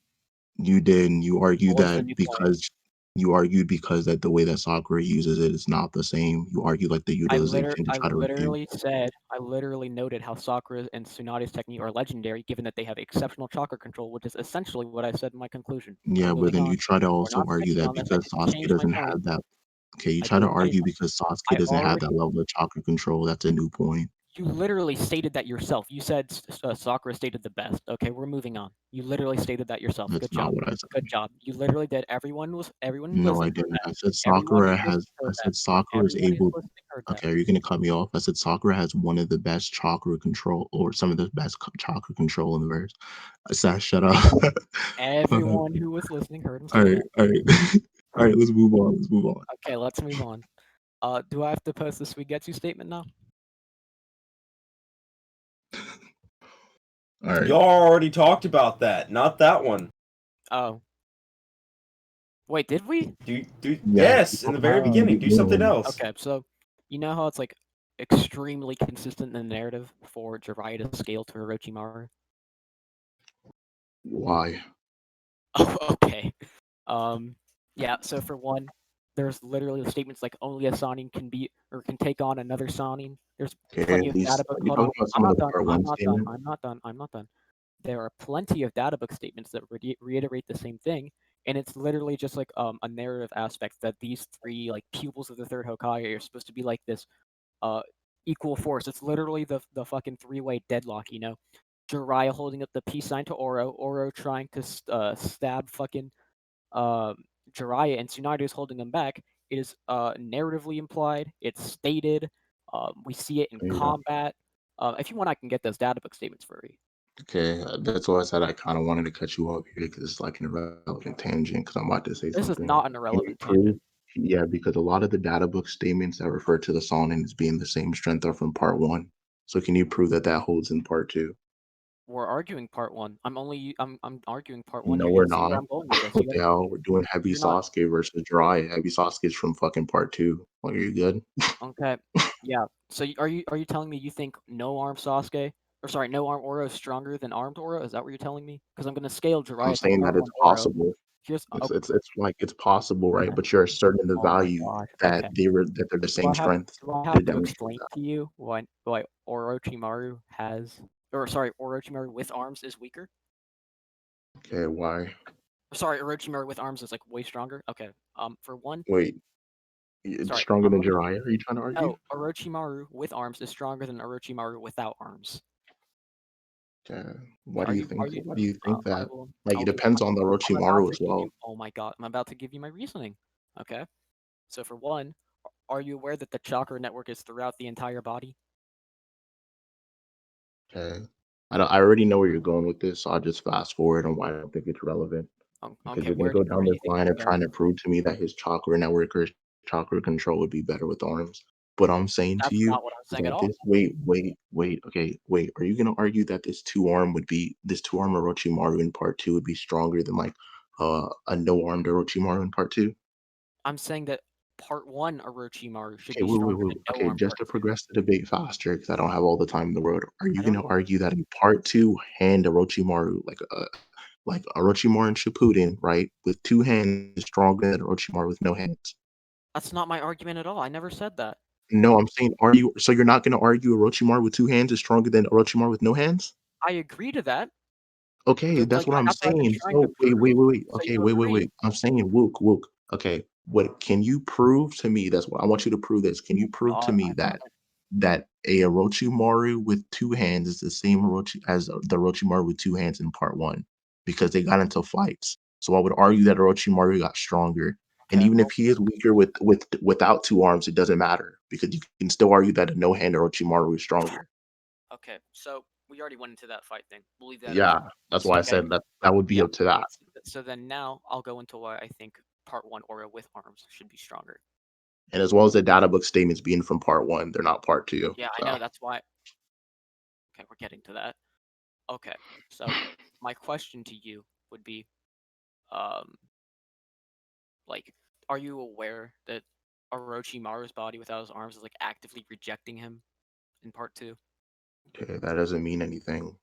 You did, and you argued What was the that new point? because that the way that Sakura uses it is not the same. You argue like the utilization to try to refute. I literally noted how Sakura and Tsunade's technique are legendary, given that they have exceptional chakra control, which is essentially what I said in my conclusion. Yeah, I'm but moving then on. you try to We're also not argue sticking that on this. I because didn't Sasuke change my doesn't point. have that. Okay, you I try to didn't change argue my. because Sasuke I doesn't have already. that level of chakra control. That's a new point. You literally stated that yourself. You said Sakura stated the best. Okay, we're moving on. You literally stated that yourself. That's Good not job. what I said. Good job. You literally did. Everyone who No, I listened heard didn't. that. I said Everyone who Sakura listened has. I heard that. said Sakura is Everyone who's able. listening heard that. Okay, are you gonna cut me off? I said Sakura has one of the best chakra control, or some of the best chakra control in the verse. I said, shut up. Everyone who was listening heard him All say right, that. all right, all right. Let's move on. Let's move on. Okay, let's move on. Do I have to post the Suigetsu statement now? All right. Y'all already talked about that, not that one. Oh. Wait, did we? Do Yeah. yes, in the very Oh. beginning. Do something else. Okay, so you know how it's like extremely consistent in the narrative for Jiraiya to scale to Orochimaru? Why? Oh, okay. Yeah, so for one, there's literally statements like only a Sannin can beat or can take on another Sannin. There's Okay, plenty at of least data book. are you Hold on, talking about I'm some of not the done. part I'm one not done. statement? I'm not done. I'm not done. There are plenty of data book statements that reiterate the same thing, and it's literally just like a narrative aspect that these three like pupils of the third Hokage are supposed to be like this uh equal force. It's literally the fucking three-way deadlock, you know. Jiraiya holding up the peace sign to Oro, Oro trying to stab fucking um, Jiraiya, and Tsunade is holding him back. It is narratively implied. It's stated. We see it in Yeah. combat. If you want, I can get those data book statements for you. Okay, that's why I said I kind of wanted to cut you off here because it's like an irrelevant tangent. Because I'm about to say This is something. not an Can you irrelevant prove? tangent. Yeah, because a lot of the data book statements that refer to the Sonin as being the same strength are from part one. So can you prove that that holds in part two? We're arguing part one. I'm arguing part one. No, You're we're gonna see where not. I'm going with this. What the hell? We're doing Heavy You're not. Sasuke versus Dry. Heavy Sasuke is from fucking part two. Like, are you good? Okay. Yeah. So are you telling me you think no arm Sasuke, or sorry, no arm Oro is stronger than armed Oro? Is that what you're telling me? Because I'm gonna scale I'm Jiraiya to saying that part it's one Oro. possible. Here's It's like it's possible, right? But you're asserting the oh my value gosh. that Okay. that they're the Do I same have strength do I to have to demonstrate explain that. to you why Orochimaru has, or sorry, Orochimaru with arms is weaker? Okay, why? Sorry, Orochimaru with arms is like way stronger. Okay. For one, Wait, it's sorry. stronger than Jiraiya? Are you trying to argue? No, Orochimaru with arms is stronger than Orochimaru without arms. Okay. Why do Are you you? Are think you? that? Why do you think I that? will. Like, I'll it give. depends on the I'm about Orochimaru to as give you. well. Oh my god! I'm about to give you my reasoning. Okay. So for one, are you aware that the chakra network is throughout the entire body? Okay. I already know where you're going with this, so I'll just fast forward on why I don't think it's relevant. Because Okay. you're gonna go Where down do you this think line I'm of going? trying to prove to me that his chakra network or his chakra control would be better with arms. But I'm saying to That's you not what I'm is saying at that all. this okay, wait. Are you gonna argue that this two arm Orochimaru in part two would be stronger than like a no armed Orochimaru in part two? I'm saying that Part 1 Orochimaru should Okay, be stronger than no okay, arm just part to 2. progress the debate faster, because I don't have all the time in the world. Are you I don't gonna argue that in part two, hand Orochimaru like Orochimaru and Shippuden, right, with two hands is stronger than Orochimaru with no hands? That's not my argument at all. I never said that. No, I'm saying, are you? So you're not gonna argue Orochimaru with two hands is stronger than Orochimaru with no hands? I agree to that. Okay, That's that's like what I'm that's what I've been saying. trying to So wait, prove. wait, wait, wait. So Okay, you wait, wait, agree. wait. I'm saying Wook, Wook. Okay, what can you prove to me? That's what I want you to prove this. Can you prove to God, me I that don't. a Orochimaru with two hands is the same Orochi as the Orochimaru with two hands in part one? Because they got into fights. So I would argue that Orochimaru got stronger. And Okay. even Well, if he is weaker without two arms, it doesn't matter because you can still argue that a no hand Orochimaru is stronger. okay. So we already went into that fight thing. We'll leave that Yeah, aside. that's why I Okay. said that would be Yeah. up to that. So then now I'll go into why I think Part 1 Oro with arms should be stronger. And as well as the data book statements being from part one, they're not part two. Yeah, I So know. That's why. Okay, we're getting to that. Okay. So my question to you would be, um, like, are you aware that Orochimaru's body without his arms is like actively rejecting him in Part 2? okay, that doesn't mean anything.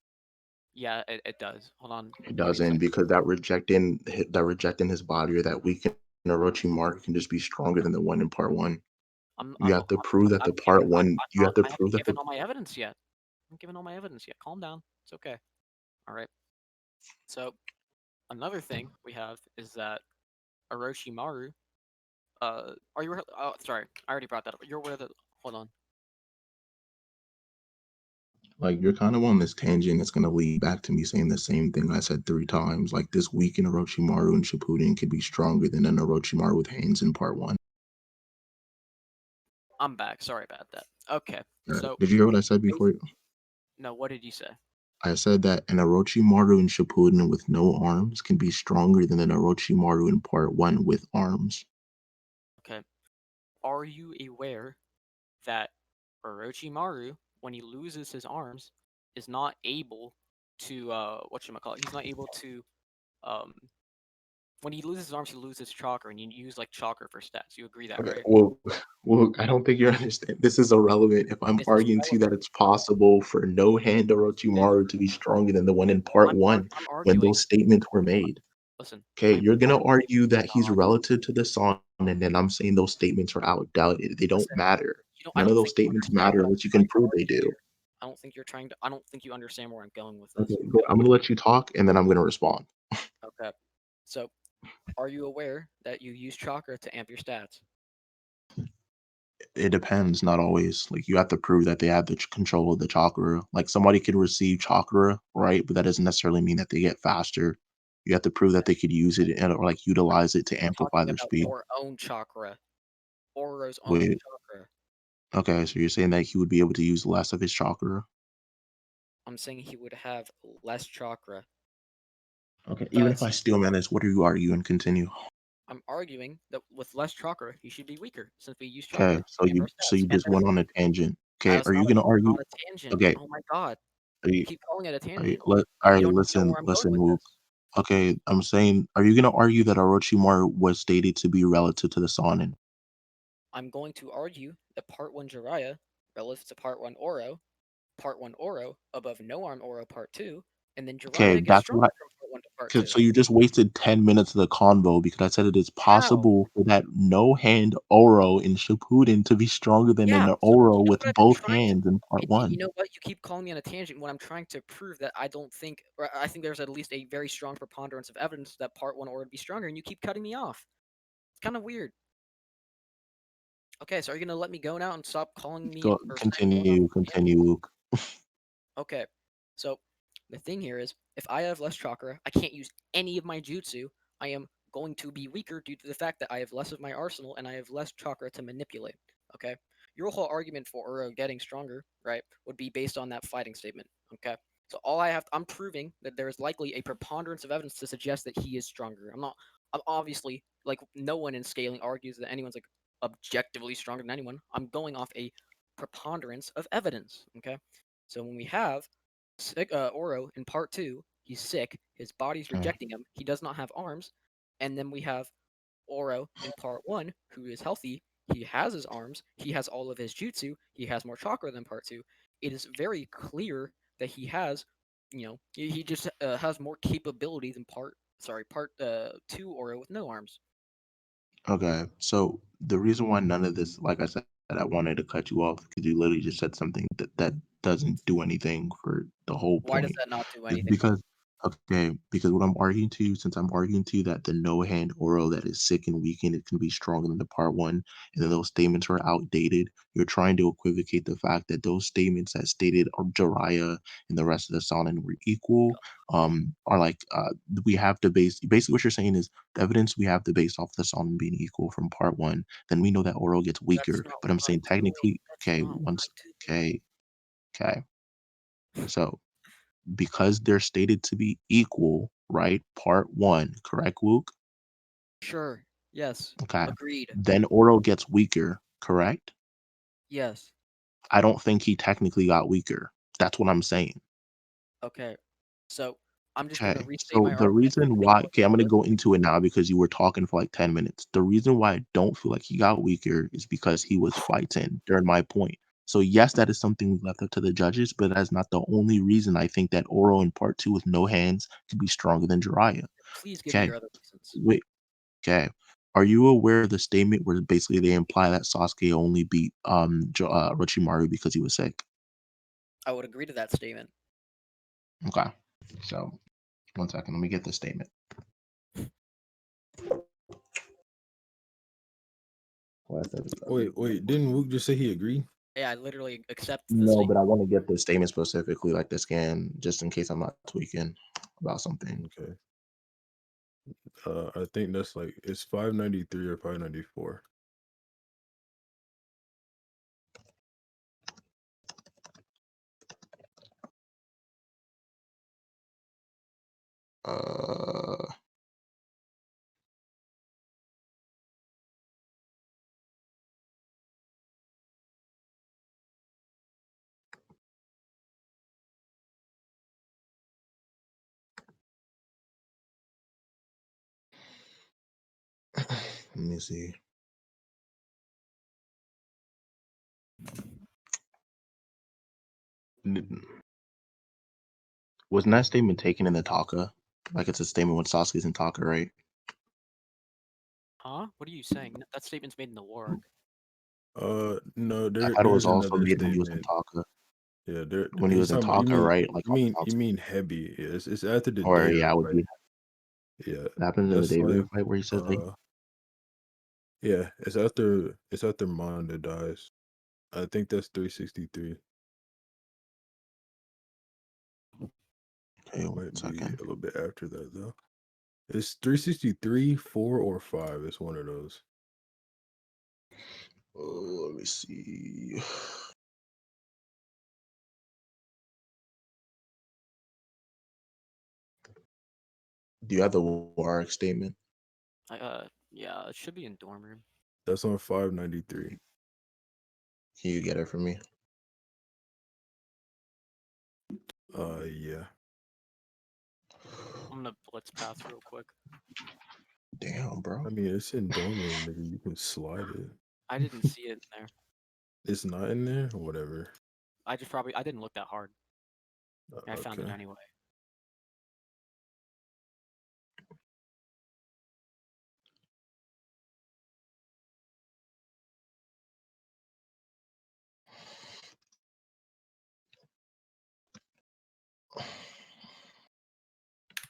Yeah, it does. Hold on. It Give me a doesn't second. because that rejecting his body or that weakened Orochimaru can just be stronger than the one in part one. I'm You I'm have to prove that the I'm giving part one. You have to I prove haven't that the given all my evidence yet. I haven't given all my evidence yet. Calm down. It's okay. All right. So another thing we have is that Orochimaru. Are you? Oh, sorry. I already brought that up. You're aware that. Hold on. like you're kind of on this tangent that's gonna lead back to me saying the same thing I said three times. Like this weakened Orochimaru and Shippuden could be stronger than an Orochimaru with hands in part one. I'm back. Sorry about that. Okay. So Did you hear what I said before? no. What did you say? I said that an Orochimaru in Shippuden with no arms can be stronger than an Orochimaru in part one with arms. Okay. Are you aware that Orochimaru, when he loses his arms, is not able to whatchamacallit, he's not able to um when he loses his arms he loses chakra and you use like chakra for stats. You agree that, Okay, right? well, I don't think you understand. This is irrelevant if I'm This is arguing to you that relevant. it's possible for no hand This Orochimaru to be stronger than the one in part one I'm when arguing. those statements were made. Listen, Okay, I'm you're gonna arguing argue that he's on relative to the sun, and then I'm saying those statements are outdated. They don't listen, matter. I None of don't those think you statements understand matter what I'm unless you can trying to prove they argue do. here. I don't think you understand where I'm going with Okay, this. go, Okay. I'm gonna let you talk, and then I'm gonna respond. Okay. So are you aware that you use chakra to amp your stats? It depends, not always. Like you have to prove that they have the control of the chakra. Like somebody could receive chakra, right? But that doesn't necessarily mean that they get faster. You have to prove that they could use it and or like utilize it to I'm amplify talking their about speed. your own chakra. Oro's own Wait, chakra. okay, so you're saying that he would be able to use less of his chakra? I'm saying he would have less chakra. Okay, even if Thus, I still manage, what are you arguing? Continue. I'm arguing that with less chakra, he should be weaker since we use chakra Okay, to amp our so stats. you And just went therefore, on a tangent. Okay, are you gonna that's argue? not a tangent. Okay, Oh my god. are You you, keep calling it a are you, tangent. all You right, don't even know listen, where I'm going listen, with Mook. this. Okay, I'm saying, are you gonna argue that Orochimaru was stated to be relative to the Sonin? I'm going to argue that Part 1 Jiraiya, relative to Part 1 Oro above No Arm Oro Part 2, and then Okay, Jiraiya gets that's stronger what. from Part 1 to Part 'Cause 2. so you just wasted 10 minutes of the convo because I said it is How? possible for that no hand Oro in Shippuden to be stronger than Yeah, an so Oro you know with what I've been both trying to hands in part you one. know what? You keep calling me on a tangent when I'm trying to prove that I don't think or I think there's at least a very strong preponderance of evidence that Part 1 Oro would be stronger, and you keep cutting me off. It's kind of weird. Okay, so are you gonna let me go now and stop calling me Go or saying going off continue, on tangents? continue. Okay, so the thing here is, if I have less chakra, I can't use any of my jutsu. I am going to be weaker due to the fact that I have less of my arsenal and I have less chakra to manipulate. Okay, your whole argument for Uro getting stronger, right, would be based on that fighting statement. Okay, so I'm proving that there is likely a preponderance of evidence to suggest that he is stronger. I'm obviously like no one in scaling argues that anyone's like objectively stronger than anyone. I'm going off a preponderance of evidence. Okay, so when we have Oro in part 2, he's sick. His body's Okay. rejecting him. He does not have arms. And then we have Oro in part 1, who is healthy, he has his arms, he has all of his jutsu, he has more chakra than part 2. It is very clear that he has, he just has more capability than part 2 Oro with no arms. Okay, so the reason why none of this, like I said, I wanted to cut you off because you literally just said something that doesn't do anything for the whole Why does point, that not do is anything? because because what I'm arguing to you, since I'm arguing to you that the no hand oral that is sick and weakened, it can be stronger than the part one, and then those statements are outdated. You're trying to equivocate the fact that those statements that stated Jiraiya and the rest of the Sonnen were equal, are like we have to base basically what you're saying is the evidence we have to base off the Sonnen being equal from part one, then we know that oral gets That's weaker. not But I'm what I'm saying doing. technically, That's okay, not what once I'm doing. okay, okay. So because they're stated to be equal, right? Part one, correct, Luke? Sure. Yes. Okay. Agreed. Then Oro gets weaker, correct? Yes. I don't think he technically got weaker. That's what I'm saying. Okay. So I'm just gonna Okay. restate So my the argument reason and why, look okay, I'm at going to this. go into it now because you were talking for like 10 minutes. The reason why I don't feel like he got weaker is because he was fighting during my point. So yes, that is something we left up to the judges, but that's not the only reason I think that Oro in part two with no hands could be stronger than Jiraiya. Please give me Okay. your other reasons. Wait. Okay. Are you aware of the statement where basically they imply that Sasuke only beat Orochimaru because he was sick? I would agree to that statement. Okay. So one second, let me get the statement. Wait, didn't Wook just say he agreed? Yeah, I literally accept the No, but statement. I want to get the statement specifically, like the scan, just in case I'm not tweaking about something. Okay. I think that's like it's 593 or 594. Uh, let me see. Wasn't that statement taken in the Taka? Like it's a statement when Sasuke's in Taka, right? Huh? What are you saying? That statement's made in the war arc. No, I there thought it was there's also another made when he was in statement. Taka. Yeah, there When he he's was in talking about Taka, right? Like on the you mountain. mean Hebi. Yeah, it's after the Or yeah, Deidara it would fight. be Yeah. what happened in the That's David like fight where he says like yeah, it's after Manda dies. I think that's 363. okay, It one might be second. a little bit after that though. It's 363, 4, or 5. It's one of those. Oh, let me see. Do you have the Warwick statement? Yeah, it should be in dorm room. That's on 593. Can you get it for me? Yeah. I'm gonna blitz path real quick. Damn, bro. I mean, it's in dorm room, nigga. You can slide it. I didn't see it in there. It's not in there? Whatever. I didn't look that hard. I found it Okay. anyway.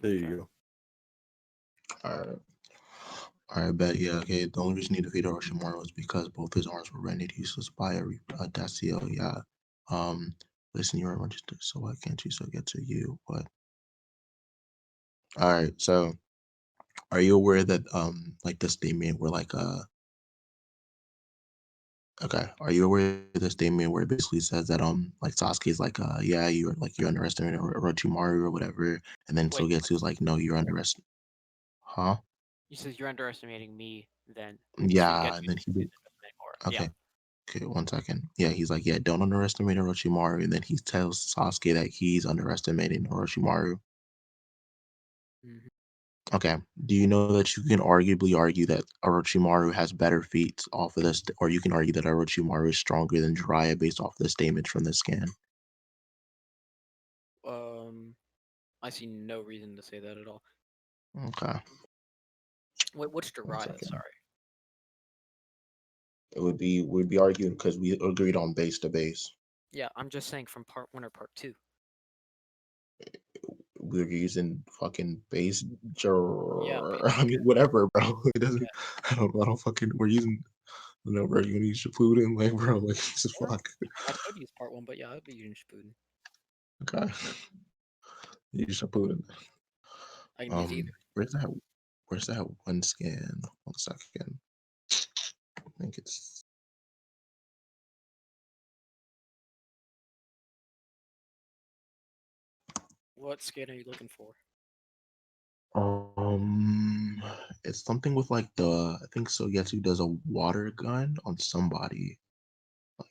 There you go. Alright. Alright, bet. Yeah, okay. The only reason he defeated Orochimaru was because both his arms were rendered useless by a Dacio. Yeah. Listen, you're registered, so why can't you still get to you? What? Alright, so are you aware that like the statement where like okay, are you aware of the statement where it basically says that like Sasuke's like yeah, you're underestimating Orochimaru or whatever, and then Wait, Sogetsu's like no, you're underestimating. Huh? you said you're underestimating me, then Yeah, and Suigetsu then he did. or yeah. Okay, okay, one second. Yeah, he's like, yeah, don't underestimate Orochimaru, and then he tells Sasuke that he's underestimating Orochimaru. Mhm. Okay. Do you know that you can arguably argue that Orochimaru has better feats off of this, or you can argue that Orochimaru is stronger than Jiraiya based off the statements from this scan? I see no reason to say that at all. Okay. Wait, what's One Jiraiya? second. Sorry. We'd be arguing because we agreed on base to base. Yeah, I'm just saying from part 1 or part 2. We're using fucking base Yeah, I mean, whatever, bro. It doesn't. I don't fucking. We're using. No, bro. You need Shippuden, like, bro. Like, just Or fuck. I could use part 1, but yeah, I'd be using Shippuden. Okay. You Shippuden. I can use either. Where's that? Where's that one scan? 1 second. I think it's. What skin are you looking for? It's something with like the. I think Sogetsu does a water gun on somebody. Like,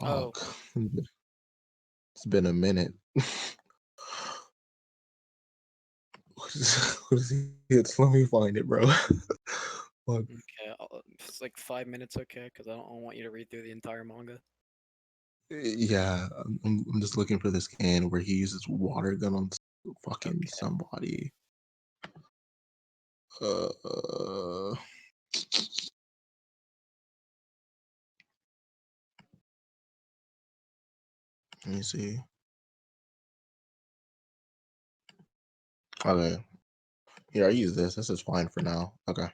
Oh. fuck. It's been a minute. What is it? Let me find it, bro. Fuck. Okay, it's like 5 minutes, okay? Because I don't want you to read through the entire manga. Yeah, I'm just looking for this scan where he uses water gun on fucking somebody. Uh, let me see. Okay. Here, I use this. This is fine for now. Okay.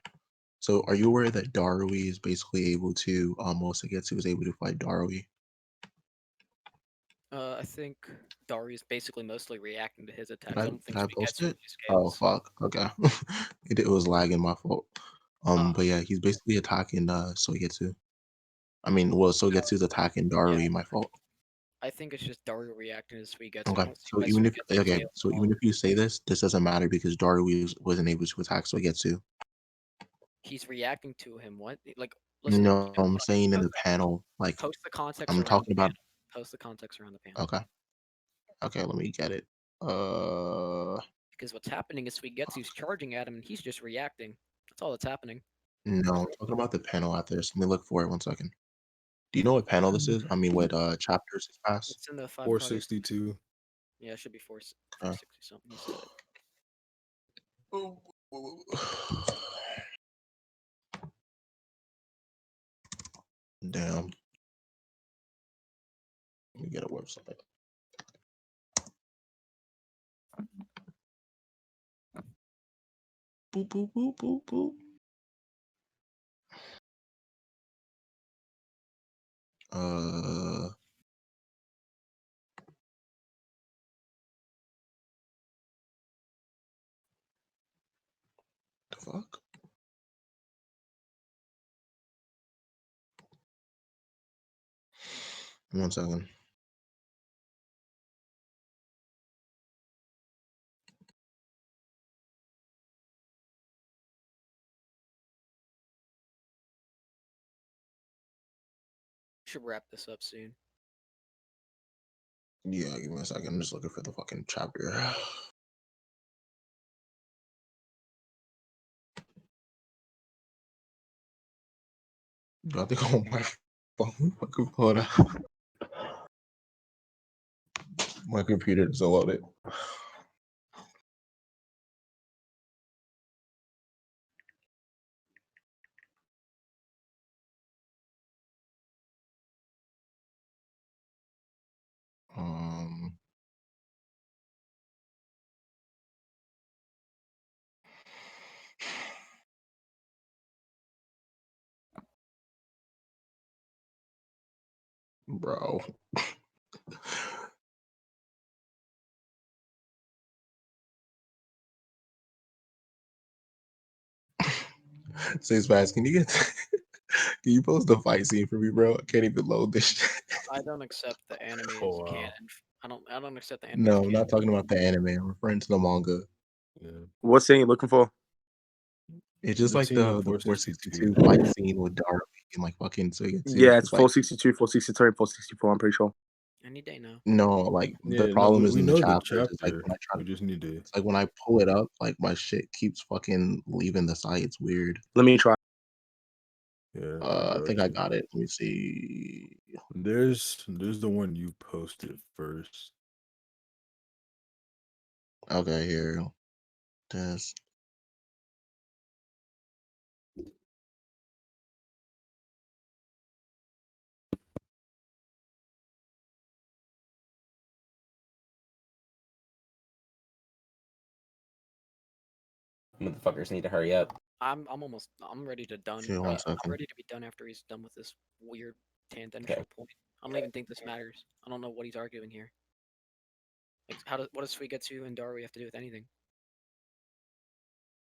So, are you aware that Darui is basically able to, Mosagetsu is able to fight Darui? I think Dari is basically mostly reacting to his attacks. Did I, I don't think did I post Suigetsu it? uses Oh, scales. fuck. Okay. It was lagging, my fault. But yeah, he's basically attacking Sogetsu. I mean, well, Sogetsu's attacking Yeah, Darui, my fault. I think it's just Daru reacting to Suigetsu. I Okay. don't see So why even if Suigetsu scales at all. even if you say this doesn't matter because Darui wasn't able to attack Sogetsu. He's reacting to him. What? Like, listen. You No, know I'm what? saying in the panel, like Post the context I'm around talking the about. panel. Post the context around the panel. Okay. Okay, let me get it. Because what's happening is Suigetsu's charging at him, and he's just reacting. That's all that's happening. No, I'm talking about the panel after this. Let me look for it 1 second. Do you know what panel this is? I mean, what chapters it's past? It's in the 5 Kage. 462. Yeah, it should be 460 something. You said it. Damn. Let me get a website. Boop boop boop boop boop. Uh. The fuck? One second. Should wrap this up soon. Yeah, give me a second. I'm just looking for the fucking chapter. I think I'm on my phone. Hold on. My computer is loaded. Um. Bro. Says fast. Can you get? Can you post the fight scene for me, bro? I can't even load this shit. I don't accept the anime Oh, as wow. canon. I don't accept the anime No, as I'm canon. not talking about the anime. I'm referring to the manga. Yeah. What scene you looking for? It's just The like scene in the 462. 462 fight scene with Dark and like fucking Suigetsu. Yeah, it's It's like 462, 463, 464. I'm pretty sure. Any day now. No, like the Yeah, no, problem is we in the know the chapters. It's like chapter. when I try We just need to. it's like when I pull it up, like my shit keeps fucking leaving the site. It's weird. Let me try. Yeah, I think I gotcha. got it. Let me see. There's the one you posted first. Okay, here. This. Motherfuckers need to hurry up. I'm ready to done. Okay, one I'm second. ready to be done after he's done with this weird tangential Okay. point. I don't even think this matters. I don't know what he's arguing here. Like, what does Suigetsu and Daru have to do with anything?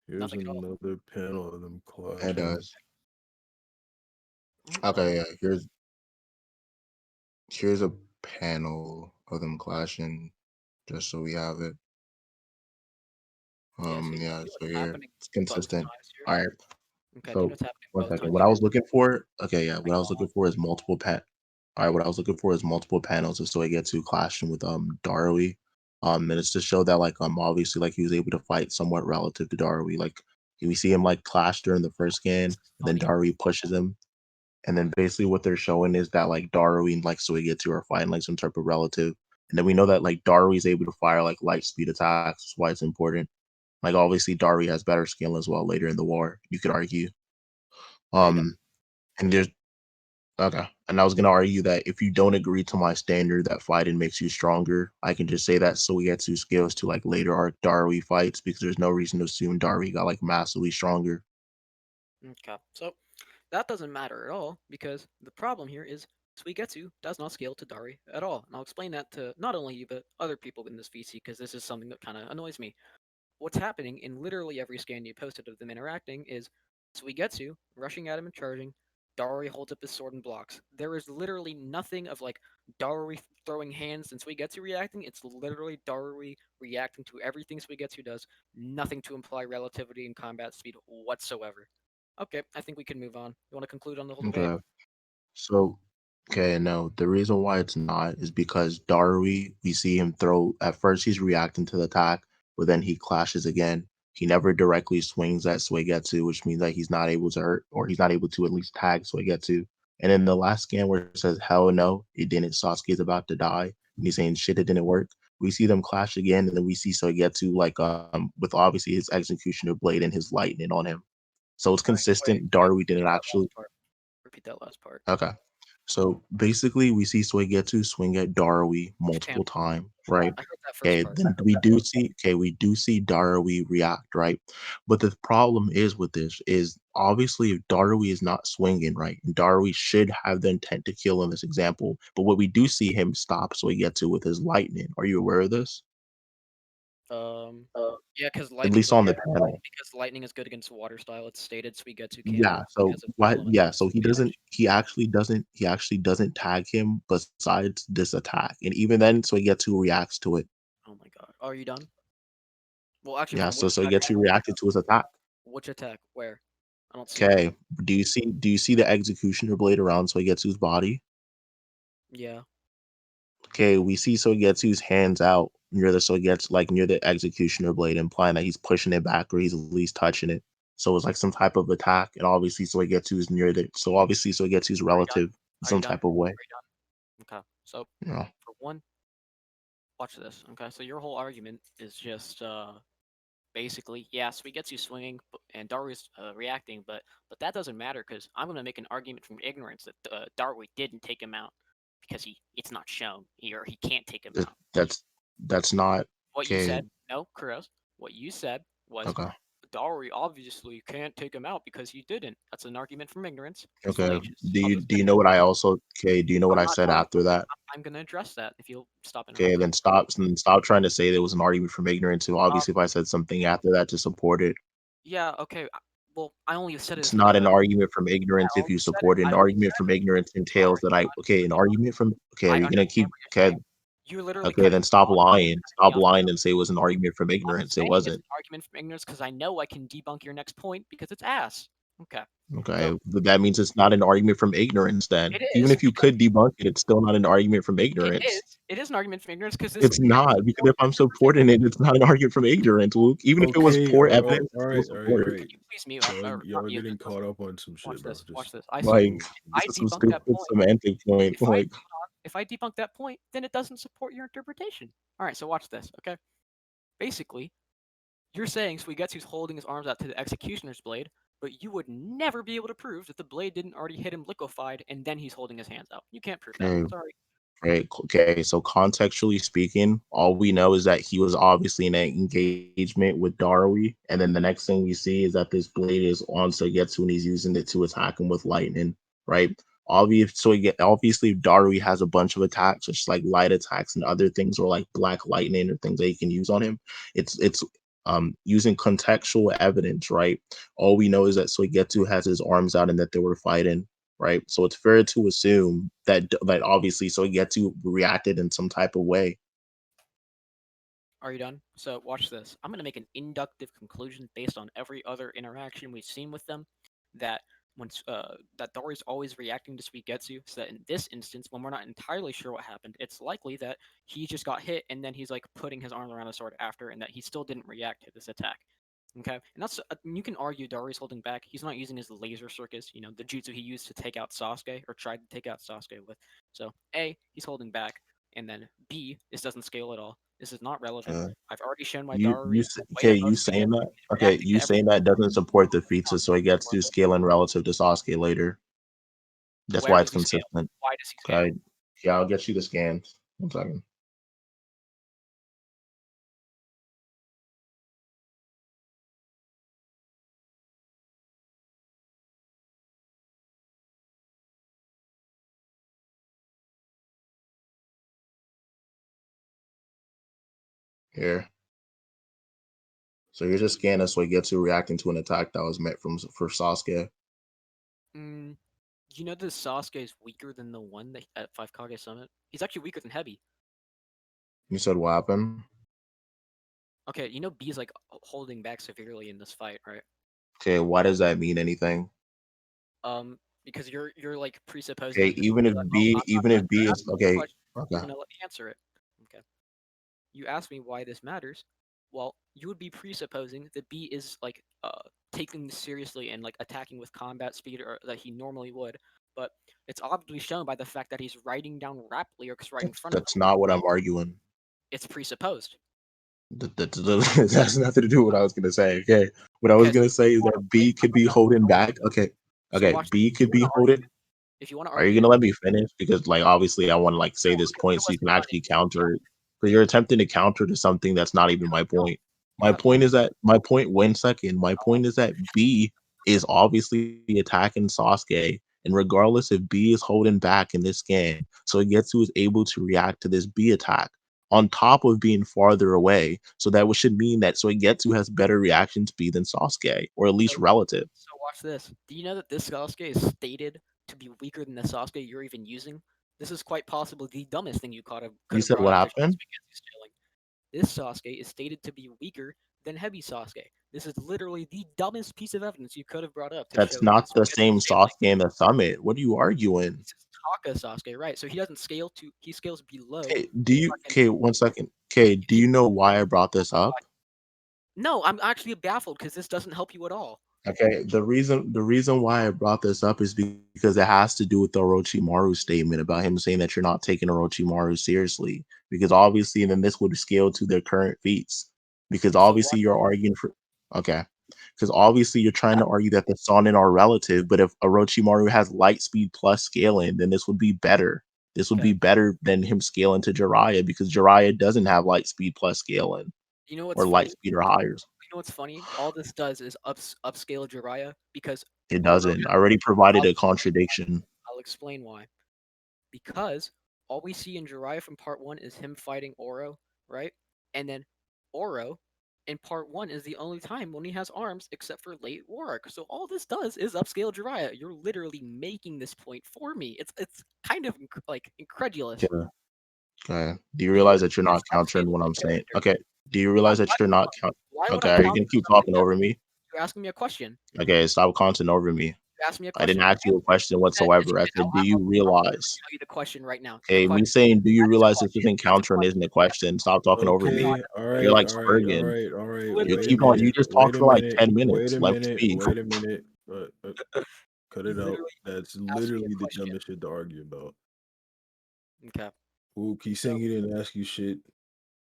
Here's Nothing at all. another panel of them It clashing. does. Okay, yeah. Here's a panel of them clashing, just so we have it. Yeah, so you Yeah. see So what's here, happening it's both consistent. times here? All right. Okay, do you know So what's happening one both second. times What I here? was looking for. Okay, yeah. What I was looking for is multiple All right. What I was looking for is multiple panels, just so I get to clashing with Darui. And it's to show that like obviously like he was able to fight somewhat relative to Darui. Like we see him like clash during the first scan, This is and then funny. Darui pushes him. And then basically what they're showing is that like Daru and like Suigetsu are fighting like some type of relative. And then we know that like Daru is able to fire like light speed attacks. That's why it's important. Like obviously Daru has better skill as well later in the war, you could argue. Are you done? Um and there's okay. And I was gonna argue that if you don't agree to my standard that fighting makes you stronger, I can just say that Suigetsu scales to like later arc Daru fights because there's no reason to assume Daru got like massively stronger. Okay, so that doesn't matter at all because the problem here is Suigetsu does not scale to Dari at all. And I'll explain that to not only you but other people in this VC because this is something that kind of annoys me. What's happening in literally every scan you posted of them interacting is Suigetsu rushing at him and charging. Dari holds up his sword and blocks. There is literally nothing of like Dari throwing hands and Suigetsu reacting. It's literally Dari reacting to everything Suigetsu does. Nothing to imply relativity and combat speed whatsoever. Okay, I think we can move on. You want to conclude on the whole debate? Okay. So, okay, no, the reason why it's not is because Darui, we see him throw, at first he's reacting to the attack, but then he clashes again. He never directly swings at Suigetsu, which means that he's not able to hurt, or he's not able to at least tag Suigetsu. And in the last scan where it says, hell no, it didn't, Sasuke's about to die, and he's saying shit, it didn't work. We see them clash again, and then we see Suigetsu, like, with obviously his executioner blade and his lightning on him. So it's All right, wait, consistent. wait. Darui Repeat didn't that actually. last part. Repeat that last part. Okay. So basically, we see Suigetsu swing at Darui Champ, multiple times, right? I heard that first Okay, part. then we do see Darui react, right? But the problem is with this is obviously if Darui is not swinging, right, and Darui should have the intent to kill in this example, but what we do see him stop Suigetsu with his lightning. Are you aware of this? Um, yeah, because At lightning's least on the panel. because lightning is good against water style. It's stated Suigetsu Yeah, cannot so because of what element yeah, so damage. he actually doesn't tag him besides this attack. And even then, Suigetsu reacts to it. Oh my god. Are you done? Well, actually, hold Yeah, on. Which so attack? Suigetsu reacted to his attack. Which attack? Where? I don't see it. Okay. Do you see the executioner blade around Soigetsu's body? Yeah. Okay, we see Soigetsu's hands out near the Soigetsu, like near the executioner blade, implying that he's pushing it back or he's at least touching it. So it's like some type of attack, and obviously Soigetsu is near the so obviously Soigetsu's Are you done? relative in Are you some done? type of way. Are you done? Okay. So You know. for one, watch this. Okay. So your whole argument is just basically, yes, we get you swinging and Darwin's reacting, but that doesn't matter because I'm gonna make an argument from ignorance that Darwin didn't take him out because it's not shown or he can't take him Th- out. that's not What you okay. said, no, Kuros, what you said was Okay. Dari obviously can't take him out because he didn't. That's an argument from ignorance. It's Okay. fallacious. Do I'll you just do you finish. know what I also okay, do you know what I'm I not said done. after that? I'm gonna address that if you'll stop Okay, interrupting. then stop trying to say there was an argument from ignorance. So obviously, if I said something after that to support it, Yeah, okay. Well, I only said it it's at the not an beginning. argument from I ignorance if only you said it. support it. I An only argument said from it. ignorance All entails right, that I fine. okay. An argument from okay. Are I you gonna understand keep what you're okay? saying. You're literally Okay, cutting then me stop off. lying. Cutting me Stop off. lying and say it was an argument from I'm ignorance. It saying it's wasn't. an argument from ignorance because I know I can debunk your next point because it's ass. Okay. Okay, So but that means it's not an argument from ignorance then. it Even is if you because could debunk it, it's still not an argument from it ignorance. is. It is an argument from ignorance because this It's not, because if I'm supporting it, it's not an argument from ignorance, Luke. Even if it was Okay, poor all evidence, it's still right, all right, all support. right. you please mute up or Y'all not are mute getting this. caught Listen. up on some Watch shit, bro. this. Watch Just this. Like, move. this I is some debunk that stupid point. semantic point. Like, If I debunk that point, then it doesn't support your interpretation. All right, so watch this, okay? Basically, you're saying Suigetsu's holding his arms out to the executioner's blade, but you would never be able to prove that the blade didn't already hit him liquefied and then he's holding his hands out. You can't prove that. okay, Sorry. right. Okay. So contextually speaking, all we know is that he was obviously in an engagement with Darui, and then the next thing we see is that this blade is on Sogetsu and he's using it to attack him with lightning. Right. Obviously Darui has a bunch of attacks, just like light attacks and other things, or like black lightning or things that he can use on him. It's using contextual evidence, right? All we know is that Soigetsu has his arms out and that they were fighting, right? So it's fair to assume that obviously Soigetsu reacted in some type of way. Are you done? So watch this. I'm going to make an inductive conclusion based on every other interaction we've seen with them that that Dori's always reacting to Suigetsu, so that in this instance, when we're not entirely sure what happened, it's likely that he just got hit and then he's like putting his arm around the sword after, and that he still didn't react to this attack. Okay, and that's you can argue Darius holding back. He's not using his laser circus, the jutsu he used to take out Sasuke or tried to take out Sasuke with. So A, he's holding back, and then B, this doesn't scale at all. This is not relevant. Uh, I've already shown why you Dari s- is way okay? above You saying Suigetsu. that? He's Okay, reacting to you saying everything. that doesn't support the feat, so it gets Support to this. scaling relative to Sasuke later. That's Where why it's does he scale? consistent. Why does he scale? Okay, yeah, I'll get you the scans. 1 second. Here. So you're just scanning so it gets you reacting to an attack that was met for Sasuke. Mm, you know that Sasuke is weaker than the one that at 5 Kage Summit? He's actually weaker than Hebi. You said what happened? Okay, you know B's like holding back severely in this fight, right? Okay, why does that mean anything? Because you're like presupposing Okay, that this. even if You're B is asking me a okay, question. okay. You're gonna let me answer it. Okay. You asked me why this matters. Well, you would be presupposing that B is like taking this seriously and like attacking with combat speed or that he normally would, but it's obviously shown by the fact that he's writing down rap lyrics right in front of him. That's not what I'm arguing. It's presupposed. That has nothing to do with what I was gonna say. Okay, what I was Okay, so gonna say is that B could be holding back. Okay, so okay, watch this. B could be holding. If you want to Are you argue, gonna let me finish? Because like obviously I want to like say this okay, point so you can actually counter it. But you're attempting to counter to something that's not even my point. You have My point 1 second. My point is that B is obviously attacking Sasuke, and regardless if B is holding back in this scan, so Getsu is able to react to this B attack on top of being farther away. So that should mean that Soigetsu has better reaction speed than Sasuke, or at least relative. So watch this. Do you know that this Sasuke is stated to be weaker than the Sasuke you're even using? This is quite possibly the dumbest thing you could You have said brought what up to show happened? Suigetsu's scaling. This Sasuke is stated to be weaker than Heavy Sasuke. This is literally the dumbest piece of evidence you could have brought up to That's show not the same Suigetsu's scaling. Sasuke in the summit. What are you arguing? This is Taka Sasuke, right? So he doesn't scale to he scales below. Okay, okay, 1 second. Okay, do you know why I brought this up? No, I'm actually baffled because this doesn't help you at all. Okay, the reason why I brought this up is because it has to do with the Orochimaru statement about him saying that you're not taking Orochimaru seriously. Because obviously then this would scale to their current feats. Because So obviously you're arguing for okay. Because obviously you're trying to argue that the Sonnen are relative, but if Orochimaru has light speed plus scaling, then this would be better. This would be better than him scaling to Jiraiya because Jiraiya doesn't have light speed plus scaling You know what's or light funny? speed or higher. You know what's funny? All this does is upscale Jiraiya because It Oro. doesn't. I already provided I'll a explain, contradiction. I'll explain why. Because all we see in Jiraiya from part one is him fighting Oro, right? And then Oro in part one is the only time when he has arms except for late war arc. So all this does is upscale Jiraiya. You're literally making this point for me. It's kind of like incredulous. Okay. Okay. Do you He realize that you're literally not just countering upscaled what the I'm saying? character. Okay. Do you realize that you're not count? Why would Okay. I Are you counter gonna keep something talking that over me? You're asking me a question. Okay, stop content over me. You asked me a I didn't question. ask you a question You said, whatsoever. I said, do you I'll realize? tell you the question right now. The Okay, me question. saying, do you That is a realize this question. isn't That's a counter and isn't a question. question? Stop talking over me. Okay, all You're right, like all right, all Spurgeon. right, all right. Literally, You Wait a keep on. You minute. just Wait talked a for like minute. 10 Wait minutes. a Let me minute. speak. Wait a minute. Cut you it out. literally That's asked me a literally the question. dumbest shit to argue about. Okay. Ook, he's So saying he didn't ask you shit.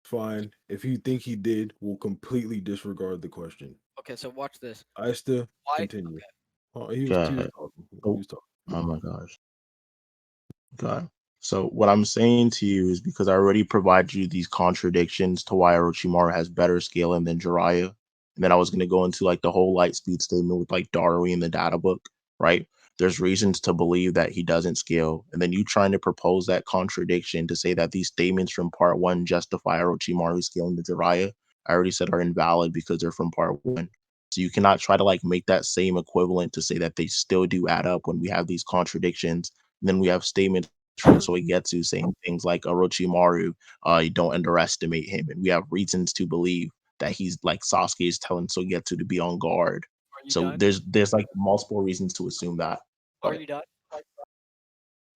Fine. If you think he did, we'll completely disregard the question. okay. So watch this. Ista, Why? continue. Okay. Oh, Go he was ahead. talking. He Oh, was talking. oh my gosh. Okay. So what I'm saying to you is because I already provided you these contradictions to why Orochimaru has better scaling than Jiraiya. And then I was going to go into like the whole light speed statement with like Darui in the data book, right? There's reasons to believe that he doesn't scale. And then you trying to propose that contradiction to say that these statements from part one justify Orochimaru scaling to Jiraiya, I already said are invalid because they're from part one. So you cannot try to like make that same equivalent to say that they still do add up when we have these contradictions. And then we have statements from Soigetsu saying things like Orochimaru, you don't underestimate him. And we have reasons to believe that he's like Sasuke is telling Soigetsu to be on guard. Are you So done? there's like multiple reasons to assume that. Are But you done?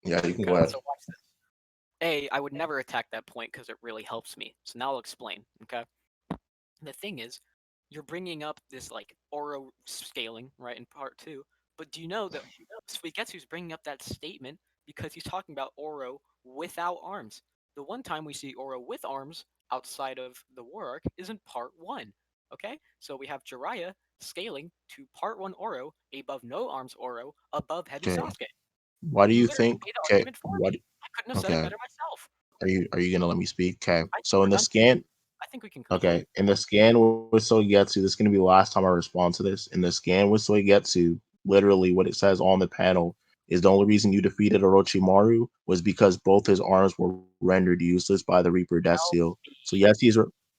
yeah, you can go Okay. ahead. So watch this. I would never attack that point because it really helps me. So now I'll explain. Okay. The thing is, you're bringing up this like Oro scaling, right, in part two. But do you know that Suigetsu's bringing up that statement because he's talking about Oro without arms? The one time we see Oro with arms outside of the war arc is in part one. Okay, so we have Jiraiya scaling to part one Oro above no arms Oro above heavy Okay. Sasuke. Why do You you literally think made the okay, argument for what me. I couldn't have said it okay. better myself. Are you gonna let me speak? Okay. I think So we're in the done here. scan, I think we can conclude. okay, in the scan with Soigetsu, this is gonna be the last time I respond to this. In the scan with Soigetsu, literally what it says on the panel is the only reason you defeated Orochimaru was because both his arms were rendered useless by the Reaper Death Seal. So yes,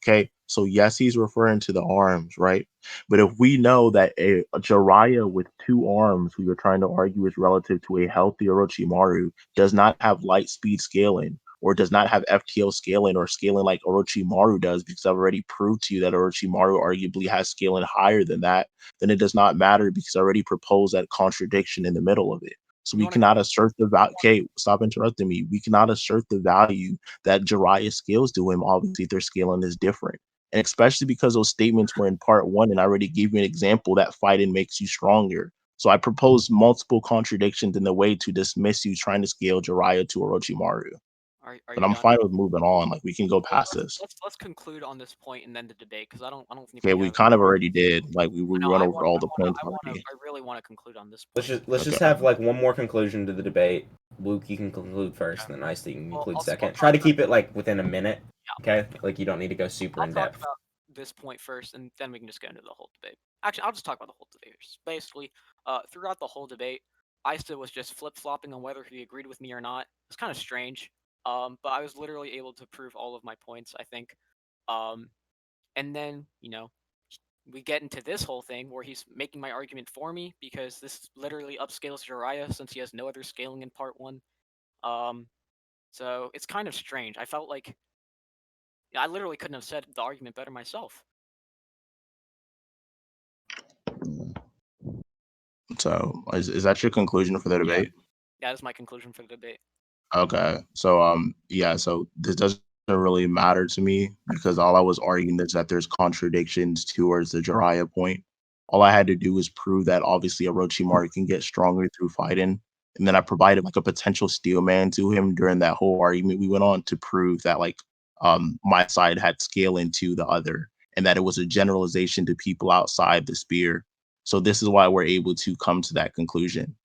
okay. So yes, he's referring to the arms, right? But if we know that a Jiraiya with two arms, who you're trying to argue is relative to a healthy Orochimaru, does not have light speed scaling, or does not have FTO scaling or scaling like Orochimaru does, because I've already proved to you that Orochimaru arguably has scaling higher than that, then it does not matter because I already proposed that contradiction in the middle of it. So You we want to cannot assert the value. Okay, stop interrupting me. We cannot assert the value that Jiraiya scales to him. Obviously, their scaling is different. And especially because those statements were in part one, and I already gave you an example that fighting makes you stronger. So I proposed multiple contradictions in the way to dismiss you trying to scale Jiraiya to Orochimaru. Are But you I'm done? fine with moving on. Like we can go Well, past this. let's conclude on this point and then the debate because I don't think Okay, we we have. kind of already did. Like we No, run over all the points already. I really want to conclude on this Let's point. just Okay. have like one more conclusion to the debate. Luke, you can conclude first, Okay. and then Ice, you can Well, conclude I'll second. talk Try to about keep it like within a minute. yeah. Okay, like you don't need to go super I'll in talk depth. about this point first, and then we can just get into the whole debate. Actually, I'll just talk about the whole debate. Basically, throughout the whole debate, Ista was just flip flopping on whether he agreed with me or not. It's kind of strange. But I was literally able to prove all of my points. I think. Um, and then we get into this whole thing where he's making my argument for me because this literally upscales Jiraiya since he has no other scaling in part one. Um, so it's kind of strange. I felt like I literally couldn't have said the argument better myself. So is that your conclusion for the Yeah, debate? that is my conclusion for the debate. Okay. So yeah, so this doesn't really matter to me because all I was arguing is that there's contradictions towards the Jiraiya point. All I had to do was prove that obviously Orochimaru can get stronger through fighting. And then I provided like a potential steel man to him during that whole argument. We went on to prove that like my side had scale into the other and that it was a generalization to people outside the spear. So this is why we're able to come to that conclusion.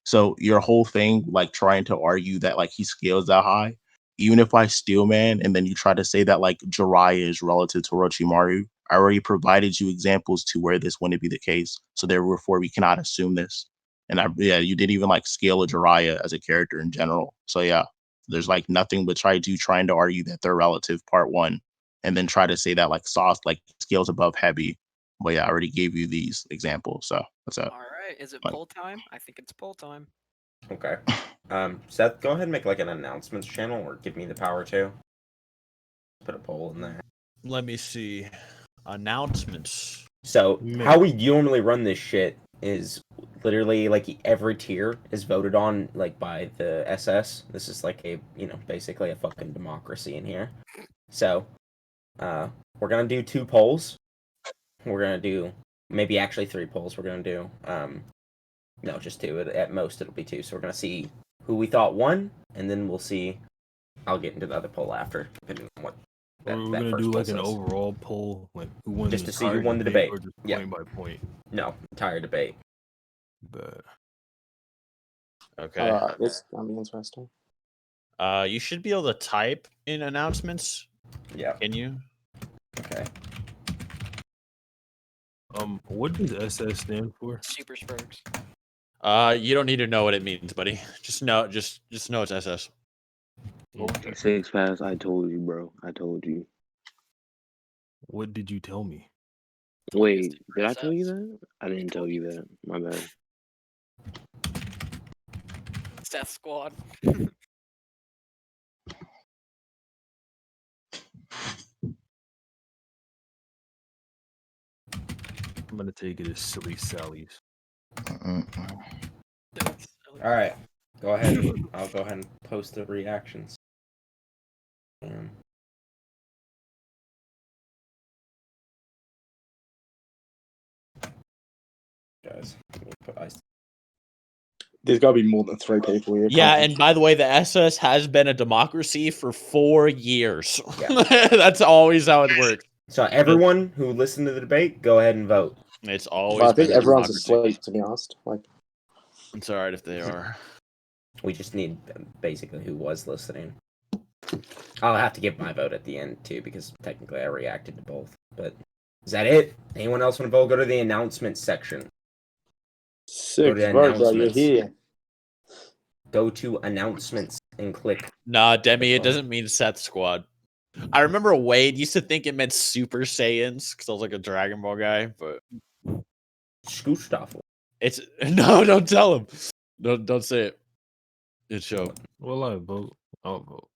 So your whole thing, like trying to argue that like he scales that high, even if I steel man, and then you try to say that like Jiraiya is relative to Orochimaru, I already provided you examples to where this wouldn't be the case. So therefore, we cannot assume this. And yeah, you didn't even like scale a Jiraiya as a character in general. So yeah, there's like nothing but trying to argue that they're relative part one, and then try to say that like Sauce like scales above heavy. But yeah, I already gave you these examples. So that's it. All right, is it Like, poll time? I think it's poll time. Okay. Seth, go ahead and make like an announcements channel, or give me the power to put a poll in there. Let me see. Announcements. So Man. how we normally run this shit is literally like every tier is voted on like by the SS. This is like a basically a fucking democracy in here. So we're gonna do 2 polls. We're gonna do maybe actually 3 polls. We're gonna do no, just 2. At most it'll be 2. So we're gonna see who we thought won, and then we'll see. I'll get into the other poll after, depending on what. We're gonna do like an overall poll, like who won just the to see who entire won the debate. or just Yeah. point by point. No, entire debate. But Okay. This gonna be interesting. You should be able to type in announcements. Yeah. Can you? Okay. what does SS stand for? Super Spurgs. You don't need to know what it means, buddy. Just know it's SS. Six Pass, I told you, bro. I told you. What did you tell me? Wait, did I tell you that? I didn't tell you that. My bad. Seth Squad. I'm gonna take it as Silly Sally's. All right. Go ahead. I'll go ahead and post the reactions. Guys, let me put ice. There's got to be more than 3 people here. Yeah, and by the way, the SS has been a democracy for 4 years. Yeah. That's always how it works. So everyone who listened to the debate, go ahead and vote. It's always. Well, I think been a everyone's democracy. asleep, to be honest. Like, It's alright if they are. We just need basically who was listening. I'll have to give my vote at the end too, because technically I reacted to both. But is that it? Anyone else want to vote? Go to the announcements section. 6 votes, bro. You're here. Go to announcements and click. Nah, Demi, it doesn't mean Seth Squad. I remember Wade used to think it meant Super Saiyans because I was like a Dragon Ball guy, but Scootstaffel. it's no, don't tell him. Don't say it. It's show. Well, I vote. I'll vote.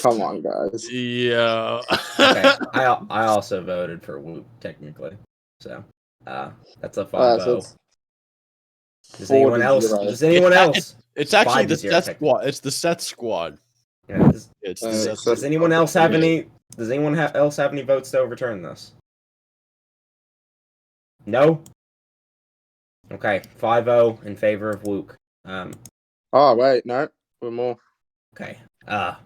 Come on, guys. Yeah. Okay. I also voted for Whoop technically. So that's a 5-0. Does anyone else? Does anyone else? It's actually the 5-0 Seth Squad. It's the Seth Squad. Yeah, It's the Seth Squad. does anyone else have any? Does anyone else have any votes to overturn this? No. Okay, 5-0 in favor of Luke. Oh wait, no, we're more. Okay. Well,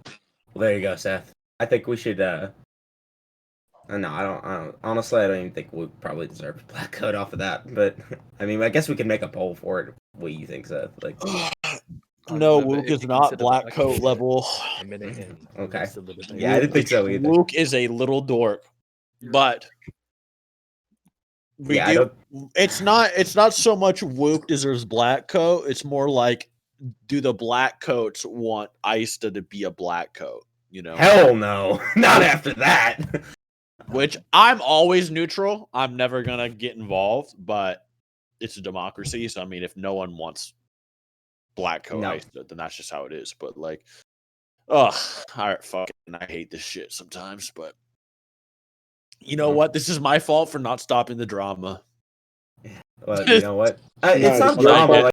there you go, Seth. I think we should. No, I don't. Honestly, I don't even think Luke probably deserves a black coat off of that. But I mean, I guess we can make a poll for it. What you think, Seth? Like. No, Luke is not black coat level. Okay. Yeah, I didn't think so either. Luke is a little dork, but it's not so much Wook deserves black coat. It's more like, do the black coats want Icesta to be a black coat? You know? Hell no, not after that. Which I'm always neutral. I'm never gonna get involved, but it's a democracy. So I mean, if no one wants black coat Icesta, then that's just how it is. But like, all right, fucking, I hate this shit sometimes. But you know what? This is my fault for not stopping the drama. Well, you know what? It's not drama.